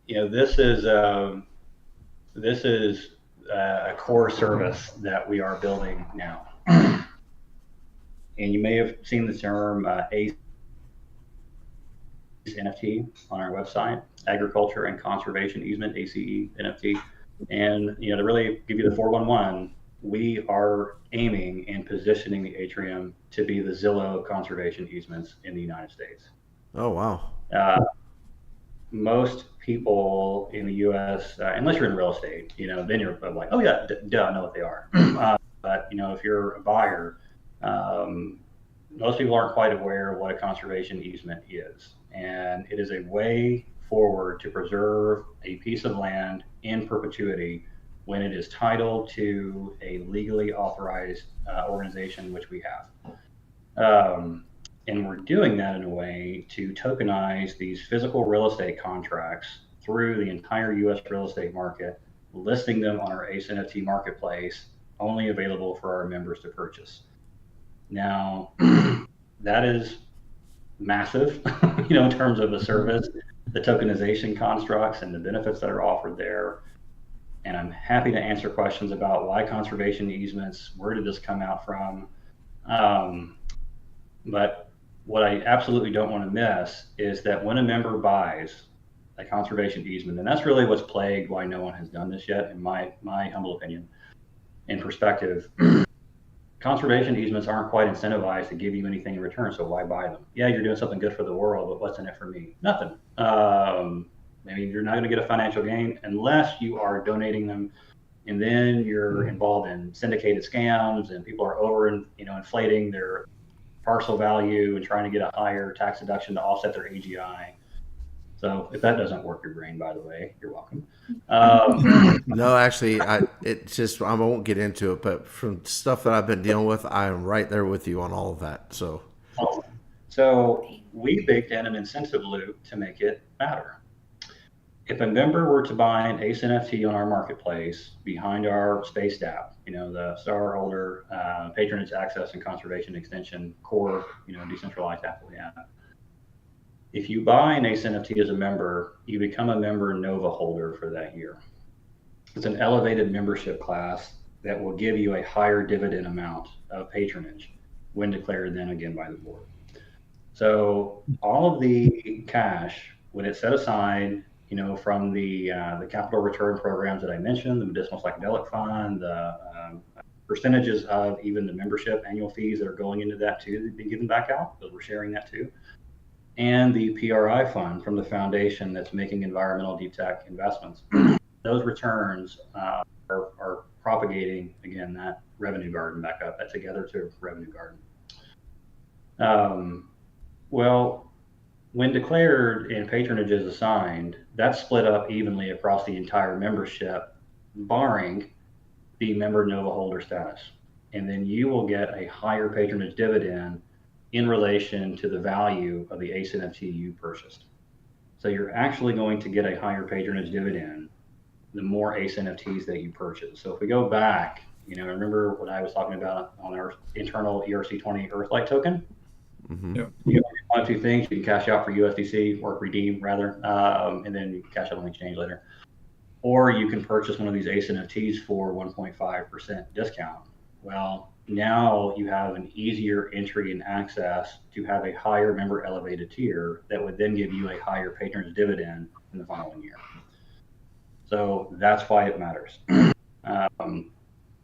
You know, this is a core service that we are building now. And you may have seen the term ACE NFT on our website, Agriculture and Conservation Easement, ACE NFT. And, you know, to really give you the 411, we are aiming and positioning the Atrium to be the Zillow conservation easements in the United States. Oh, wow. Most people in the U.S., unless you're in real estate, you know, then you're like, oh yeah, duh, I know what they are. But you know, if you're a buyer, most people aren't quite aware of what a conservation easement is, and it is a way forward to preserve a piece of land in perpetuity when it is titled to a legally authorized organization, which we have. And we're doing that in a way to tokenize these physical real estate contracts through the entire U.S. real estate market, listing them on our ACE NFT marketplace, only available for our members to purchase. Now, that is massive, you know, in terms of the service, the tokenization constructs, and the benefits that are offered there. And I'm happy to answer questions about why conservation easements, where did this come out from? But what I absolutely don't want to miss is that when a member buys a conservation easement, and that's really what's plagued why no one has done this yet, in my humble opinion and perspective, conservation easements aren't quite incentivized to give you anything in return, so why buy them? Yeah, you're doing something good for the world, but what's in it for me? Nothing. Maybe you're not going to get a financial gain unless you are donating them, and then you're involved in syndicated scams, and people are inflating their parcel value and trying to get a higher tax deduction to offset their AGI. So if that doesn't work your brain, by the way, you're welcome. No, actually, I won't get into it, but from stuff that I've been dealing with, I am right there with you on all of that. So we baked in an incentive loop to make it matter. If a member were to buy an ACE NFT on our marketplace behind our Spaced app, you know, the Star Holder, Patronage Access and Conservation Extension core, you know, decentralized app we have. If you buy an ACE NFT as a member, you become a member Nova holder for that year. It's an elevated membership class that will give you a higher dividend amount of patronage when declared then again by the board. So all of the cash, when it's set aside, you know, from the capital return programs that I mentioned, the medicinal psychedelic fund, the percentages of even the membership annual fees that are going into that too, that be given back out, because we're sharing that too. And the PRI fund from the foundation that's making environmental deep tech investments. Those returns are propagating, again, that revenue garden back up, that together to revenue garden. Well, when declared and patronage is assigned, that's split up evenly across the entire membership, barring the member Nova holder status. And then you will get a higher patronage dividend in relation to the value of the ACE NFT you purchased. So you're actually going to get a higher patronage dividend the more ACE NFTs that you purchase. So if we go back, you know, remember what I was talking about on our internal ERC20 Earthlight token? Mm-hmm. Yeah. You have one of two things: you can cash out for USDC or redeem rather, and then you can cash out on the exchange later. Or you can purchase one of these ACE NFTs for 1.5% discount. Well, now you have an easier entry and access to have a higher member elevated tier that would then give you a higher patronage dividend in the following year. So that's why it matters.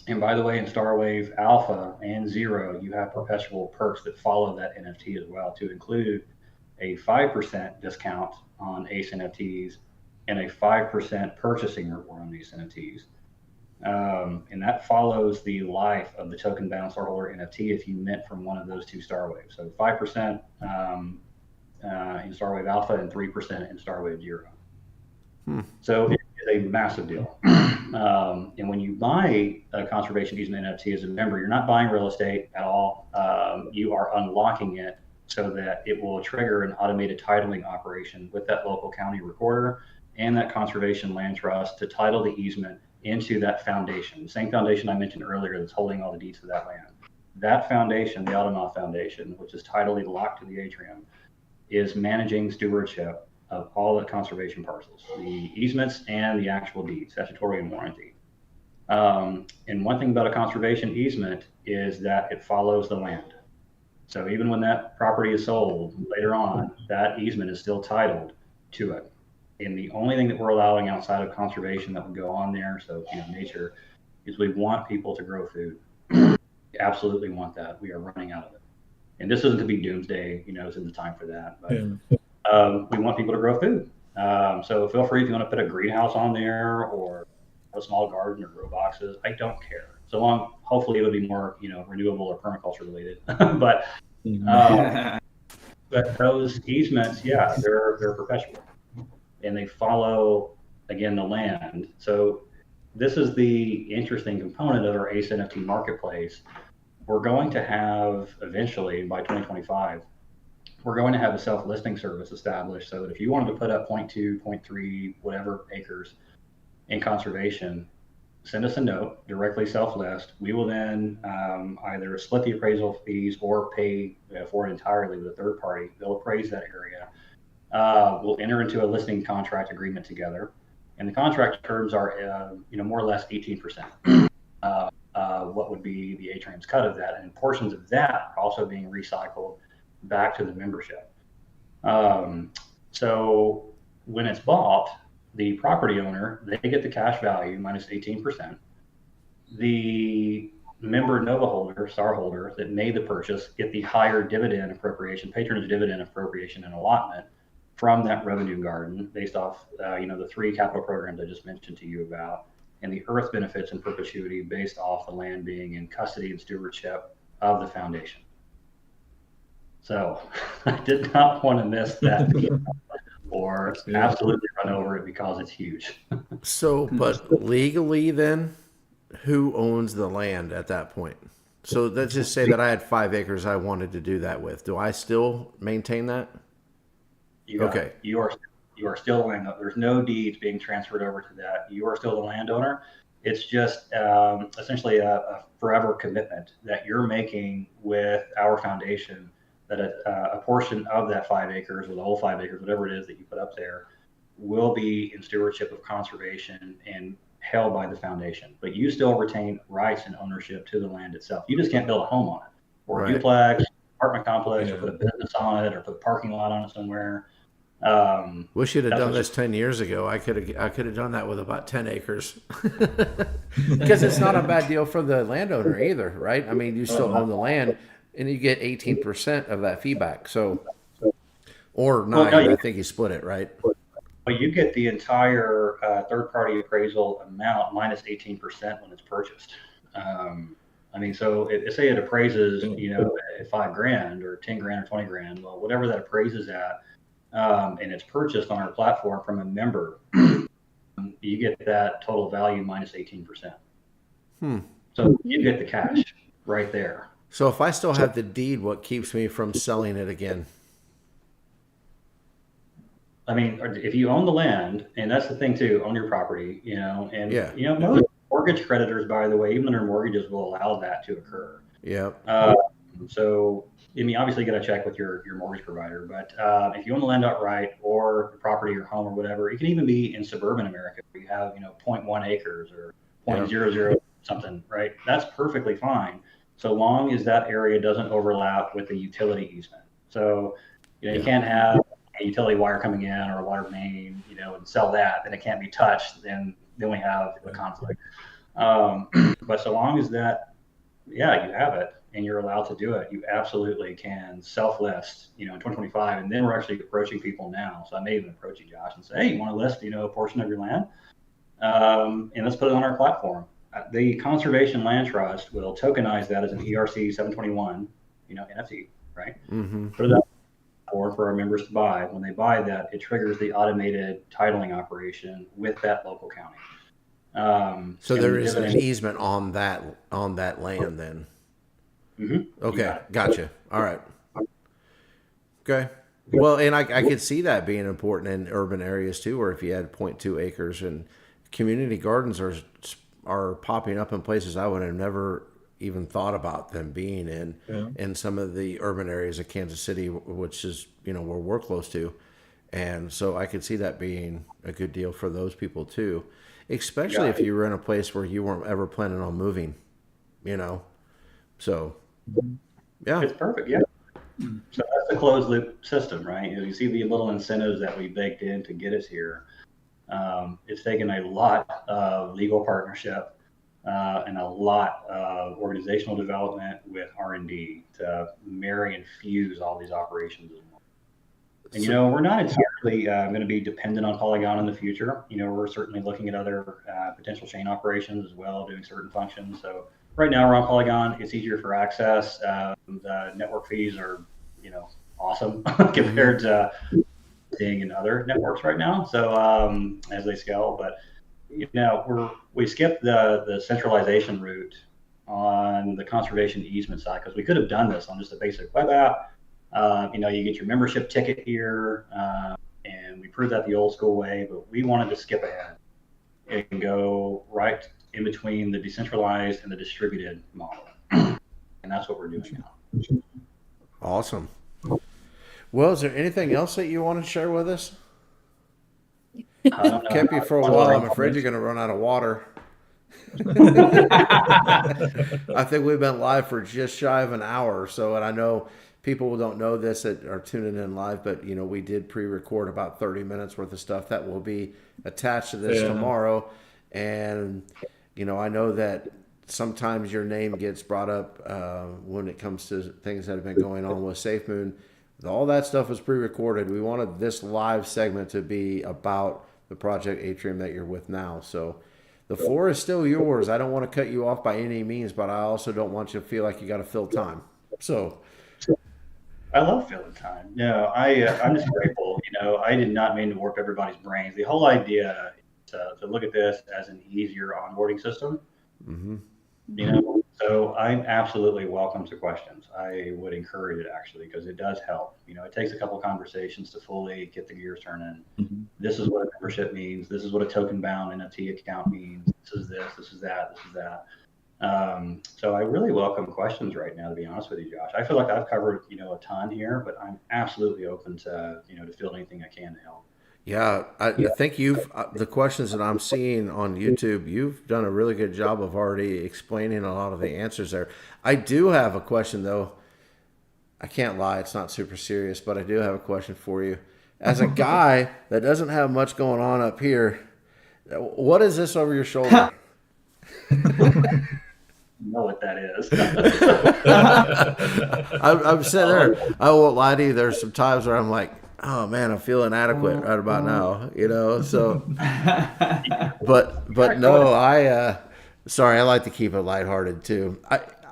And by the way, in Starwave Alpha and Zero, you have perpetual perks that follow that NFT as well, to include a 5% discount on ACE NFTs and a 5% purchasing reward on these NFTs. And that follows the life of the token bound Starholder NFT if you mint from one of those two Starwaves. So 5% in Starwave Alpha and 3% in Starwave Zero. So it is a massive deal. And when you buy a conservation easement NFT as a member, you're not buying real estate at all. You are unlocking it so that it will trigger an automated titling operation with that local county recorder and that conservation land trust to title the easement into that foundation, the same foundation I mentioned earlier that's holding all the deeds of that land. That foundation, the Autonof Foundation, which is tidally locked to the Atrium, is managing stewardship of all the conservation parcels, the easements and the actual deed, statutory and warranty. And one thing about a conservation easement is that it follows the land. So even when that property is sold later on, that easement is still titled to it. And the only thing that we're allowing outside of conservation that would go on there, so nature, is we want people to grow food. We absolutely want that. We are running out of it. And this isn't to be doomsday, isn't the time for that. But we want people to grow food. So feel free if you want to put a greenhouse on there or a small garden or grow boxes. I don't care. So long, hopefully it would be more, renewable or permaculture related. But those easements, yeah, they're perpetual. And they follow, again, the land. So this is the interesting component of our ACE NFT marketplace. We're going to have eventually, by 2025, we're going to have a self-listing service established so that if you wanted to put up 0.2, 0.3, whatever acres in conservation, send us a note, directly self-list. We will then either split the appraisal fees or pay for it entirely with a third party. They'll appraise that area. We'll enter into a listing contract agreement together, and the contract terms are, more or less 18%. What would be the Atrium's cut of that, and portions of that are also being recycled back to the membership. So when it's bought, the property owner, they get the cash value minus 18%. The member Nova holder, star holder that made the purchase get the higher dividend appropriation, patronage dividend appropriation and allotment from that revenue garden based off, the 3 capital programs I just mentioned to you about, and the earth benefits in perpetuity based off the land being in custody and stewardship of the foundation. So I did not want to miss that or absolutely run over it because it's huge. So, but legally then, who owns the land at that point? So let's just say that I had 5 acres I wanted to do that with. Do I still maintain that? Okay. You are still a landowner. There's no deeds being transferred over to that. You are still the landowner. It's just essentially a forever commitment that you're making with our foundation that a portion of that 5 acres or the whole 5 acres, whatever it is that you put up there, will be in stewardship of conservation and held by the foundation. But you still retain rights and ownership to the land itself. You just can't build a home on it or a duplex, apartment complex, or put a business on it or put a parking lot on it somewhere. We should have done this 10 years ago. I could have done that with about 10 acres because it's not a bad deal for the landowner either, right? I mean, you still own the land and you get 18% of that feedback. So, or 9, I think you split it, right? Well, you get the entire third-party appraisal amount minus 18% when it's purchased. So say it appraises, at $5,000 or $10,000 or $20,000, well, whatever that appraises at, and it's purchased on our platform from a member, you get that total value minus 18%. So you get the cash right there. So if I still have the deed, what keeps me from selling it again? I mean, if you own the land, and that's the thing too, own your property, most mortgage creditors, by the way, even their mortgages will allow that to occur. So, obviously you got to check with your mortgage provider, but if you own the land outright or the property or home or whatever, it can even be in suburban America where you have, 0.1 acres or 0.00 something, right? That's perfectly fine. So long as that area doesn't overlap with the utility easement. So, you can't have a utility wire coming in or a water main, and sell that, then it can't be touched. Then we have a conflict. But so long as that, you have it and you're allowed to do it, you absolutely can self-list, in 2025. And then we're actually approaching people now. So I may even approach you, Josh, and say, hey, you want to list, a portion of your land? And let's put it on our platform. The Conservation Land Trust will tokenize that as an ERC 721, NFT, right? Put it up for our members to buy. When they buy that, it triggers the automated titling operation with that local county. So and there the is an dividend- easement on that land then. Mhm. Okay, gotcha. All right. Okay. Well, and I could see that being important in urban areas too, or if you had 0.2 acres, and community gardens are popping up in places I would have never even thought about them being in some of the urban areas of Kansas City, which is, where we're close to. And so I could see that being a good deal for those people too, especially if you were in a place where you weren't ever planning on moving, So, yeah. It's perfect, yeah. So that's the closed loop system, right? You see the little incentives that we baked in to get us here. It's taken a lot of legal partnership and a lot of organizational development with R&D to marry and fuse all these operations in one. And we're not entirely going to be dependent on Polygon in the future. We're certainly looking at other potential chain operations as well, doing certain functions. So right now we're on Polygon. It's easier for access. The network fees are, awesome compared to seeing in other networks right now. So as they scale, but we skipped the centralization route on the conservation easement side, because we could have done this on just a basic web app. You get your membership ticket here, and we proved that the old school way, but we wanted to skip ahead and go right in between the decentralized and the distributed model. And that's what we're doing now. Awesome. Well, is there anything else that you want to share with us? Kept you for a while. I'm afraid you're going to run out of water. I think we've been live for just shy of an hour or so, and I know people don't know this that are tuning in live, but we did pre-record about 30 minutes worth of stuff that will be attached to this tomorrow. And I know that sometimes your name gets brought up when it comes to things that have been going on with SafeMoon. All that stuff was pre-recorded. We wanted this live segment to be about the project Atrium that you're with now. So the floor is still yours. I don't want to cut you off by any means, but I also don't want you to feel like you got to fill time. So I love filling time. I'm just grateful. I did not mean to warp everybody's brains. The whole idea is to look at this as an easier onboarding system. Mm-hmm. So I'm absolutely welcome to questions. I would encourage it, actually, because it does help. It takes a couple conversations to fully get the gears turning. Mm-hmm. This is what a membership means. This is what a token bound NFT account means. This is this. This is that. This is that. So I really welcome questions right now, to be honest with you, Josh. I feel like I've covered, a ton here, but I'm absolutely open to, to field anything I can to help. Yeah, I think the questions that I'm seeing on YouTube, you've done a really good job of already explaining a lot of the answers there. I do have a question, though. I can't lie, it's not super serious, but I do have a question for you. As a guy that doesn't have much going on up here, what is this over your shoulder? You know what that is. I'm sitting there. I won't lie to you. There's some times where I'm like, oh man, I feel inadequate right about now, So, but no, sorry, I like to keep it lighthearted too.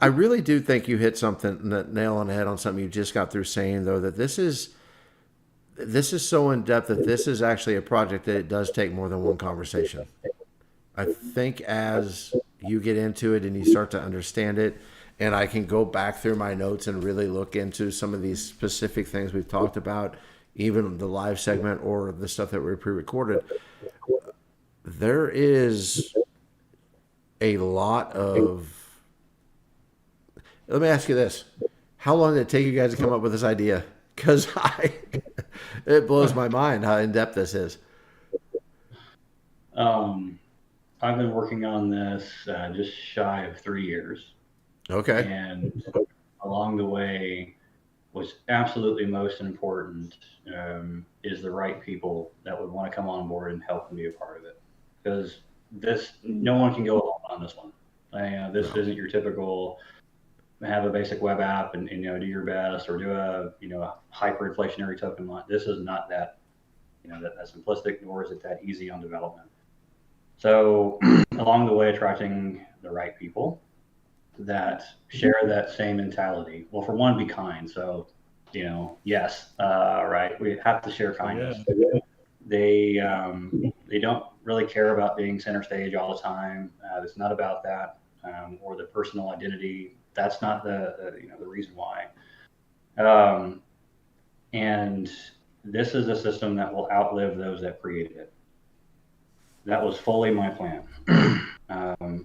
I really do think you hit something, nail on the head on something you just got through saying, though, that this is so in depth that this is actually a project that it does take more than one conversation. I think as you get into it and you start to understand it, and I can go back through my notes and really look into some of these specific things we've talked about, even the live segment or the stuff that we pre-recorded, there is a lot of... Let me ask you this. How long did it take you guys to come up with this idea? Because it blows my mind how in-depth this is. I've been working on this just shy of 3 years. Okay. And along the way, what's absolutely most important is the right people that would want to come on board and help and be a part of it. Because no one can go alone on this one. This isn't your typical have a basic web app and do your best, or do a hyperinflationary token line. This is not that that simplistic, nor is it that easy on development. So along the way, attracting the right people that share that same mentality. Well, for one, be kind. So yes, right. We have to share kindness. They don't really care about being center stage all the time. It's not about that, or the personal identity. That's not the reason why. And this is a system that will outlive those that created it. That was fully my plan.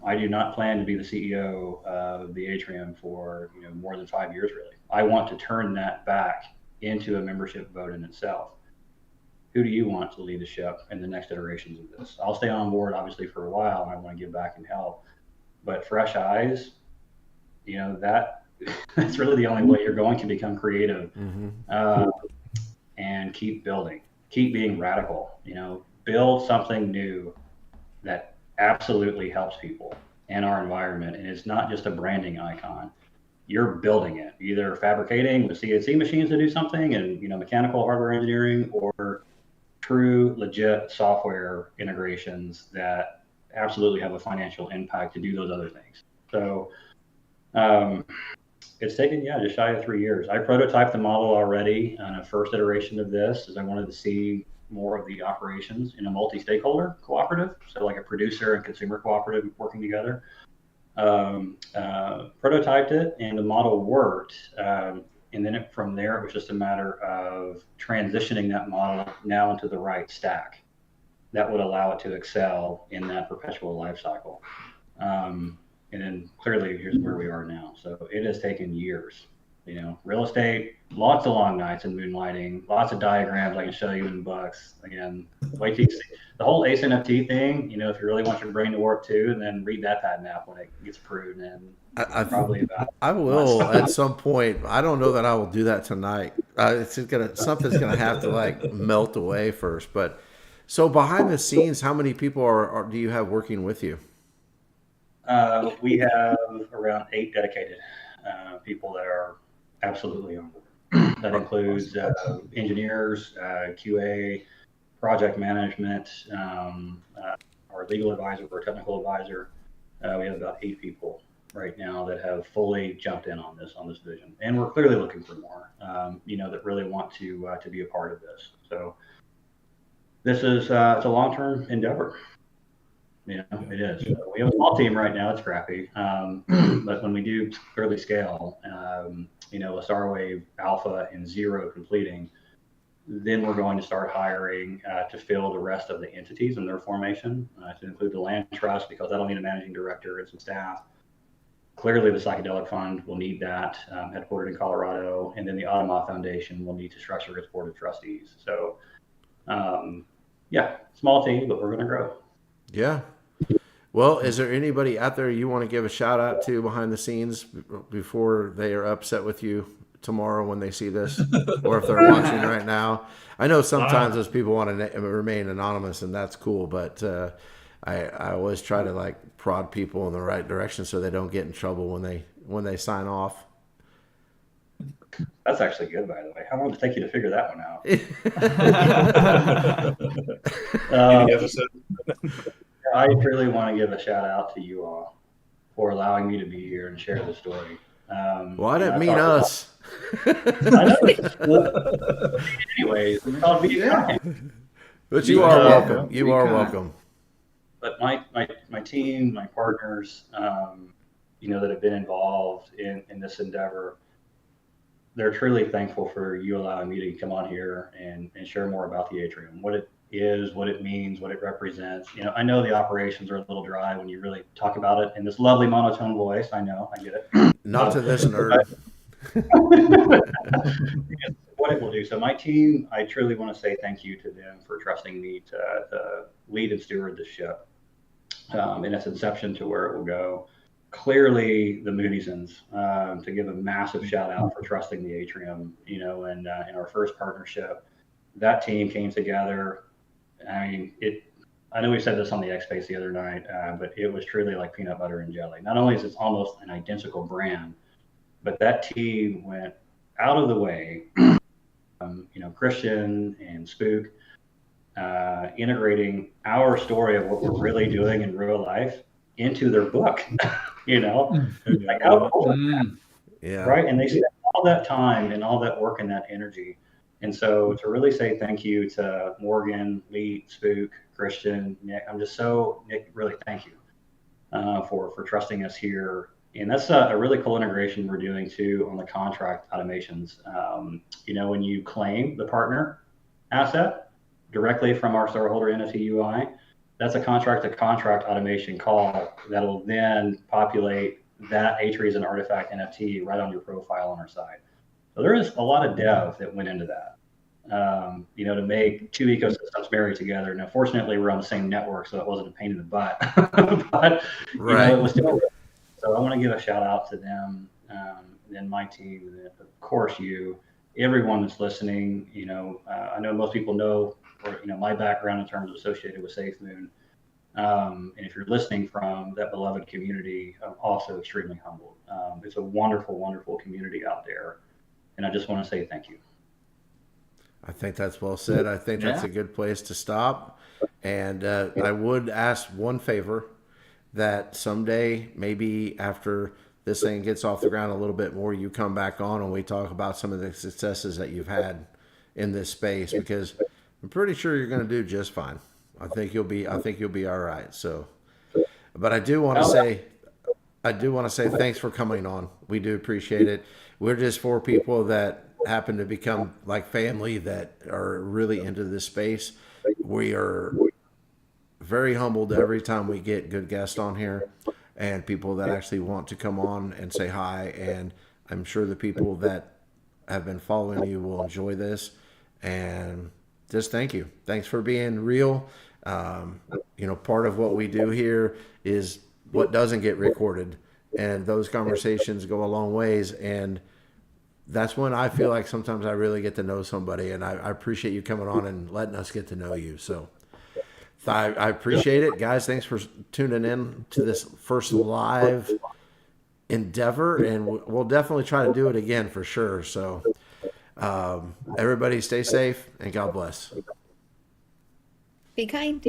I do not plan to be the CEO of the Atrium for more than 5 years. Really, I want to turn that back into a membership vote in itself. Who do you want to lead the ship in the next iterations of this? I'll stay on board, obviously, for a while, and I want to give back and help. But fresh eyes, that's really the only way you're going to become creative, and keep building, keep being radical. Build something new that absolutely helps people and our environment, and it's not just a branding icon. You're building it, either fabricating with CNC machines to do something, and mechanical hardware engineering, or true legit software integrations that absolutely have a financial impact to do those other things. So it's taken just shy of 3 years. I prototyped the model already on a first iteration of this, as I wanted to see more of the operations in a multi-stakeholder cooperative, so like a producer and consumer cooperative working together. Prototyped it, and the model worked. And then from there, it was just a matter of transitioning that model now into the right stack that would allow it to excel in that perpetual life cycle. And then clearly, here's where we are now. So it has taken years. Real estate, lots of long nights and moonlighting, lots of diagrams I can show you in books. Again, wait till you see the whole ACE NFT thing. If you really want your brain to work too, and then read that patent app when it gets approved. And I will at some point. I don't know that I will do that tonight. Something's gonna have to melt away first. But so behind the scenes, how many people do you have working with you? We have around 8 dedicated people that are absolutely on board. That includes engineers, QA, project management, our legal advisor, our technical advisor. We have about 8 people right now that have fully jumped in on this vision, and we're clearly looking for more. That really want to be a part of this. So this is it's a long-term endeavor. It is. We have a small team right now. It's crappy. But when we do clearly scale, a Star Wave Alpha and Zero completing, then we're going to start hiring to fill the rest of the entities in their formation, to include the land trust, because that'll need a managing director and some staff. Clearly, the Psychedelic Fund will need that, headquartered in Colorado, and then the Automa Foundation will need to structure its board of trustees. So, small team, but we're going to grow. Yeah. Well, is there anybody out there you want to give a shout out to behind the scenes before they are upset with you tomorrow when they see this, or if they're watching right now? I know sometimes those people want to remain anonymous, and that's cool, but I always try to prod people in the right direction so they don't get in trouble when they sign off. That's actually good, by the way. How long did it take you to figure that one out? I really want to give a shout out to you all for allowing me to be here and share the story. Well, I didn't mean us. I know. Anyways, it's called being But you are welcome. You are welcome. But my team, my partners, that have been involved in this endeavor, they're truly thankful for you allowing me to come on here and share more about the Atrium, what it is, what it means, what it represents. I know the operations are a little dry when you really talk about it in this lovely monotone voice. I know, I get it. Not to this nerd. What it will do. So my team, I truly want to say thank you to them for trusting me to lead and steward this ship in its inception to where it will go. Clearly, the Moody'sons, to give a massive shout out for trusting the Atrium, in our first partnership. That team came together. I know we said this on the X-Space the other night, but it was truly like peanut butter and jelly. Not only is it almost an identical brand, but that team went out of the way, Christian and Spook, integrating our story of what we're really doing in real life into their book, like how cool is that? Yeah. Right. And they see that all that time and all that work and that energy. And so to really say thank you to Morgan, Lee, Spook, Christian, Nick, Nick, really thank you for trusting us here. And that's a really cool integration we're doing too on the contract automations. When you claim the partner asset directly from our storeholder NFT UI, that's a contract to contract automation call that'll then populate that Atrium artifact NFT right on your profile on our site. So there is a lot of dev that went into that. To make two ecosystems marry together. Now, fortunately, we're on the same network, so it wasn't a pain in the butt. But it was still. So I want to give a shout out to them, and my team, and of course you, everyone that's listening. I know most people know, my background in terms of associated with SafeMoon. And if you're listening from that beloved community, I'm also extremely humbled. It's a wonderful, wonderful community out there, and I just want to say thank you. I think that's well said. I think that's a good place to stop. And I would ask one favor, that someday, maybe after this thing gets off the ground a little bit more, you come back on and we talk about some of the successes that you've had in this space, because I'm pretty sure you're going to do just fine. I think you'll be all right. So, but I do want to say thanks for coming on. We do appreciate it. We're just four people that happen to become like family that are really into this space. We are very humbled every time we get good guests on here and people that actually want to come on and say hi. And I'm sure the people that have been following you will enjoy this. And just thank you. Thanks for being real. Part of what we do here is what doesn't get recorded, and those conversations go a long ways. And that's when I feel like sometimes I really get to know somebody, and I appreciate you coming on and letting us get to know you. So I appreciate it, guys. Thanks for tuning in to this first live endeavor, and we'll definitely try to do it again for sure. So everybody stay safe, and God bless. Be kind.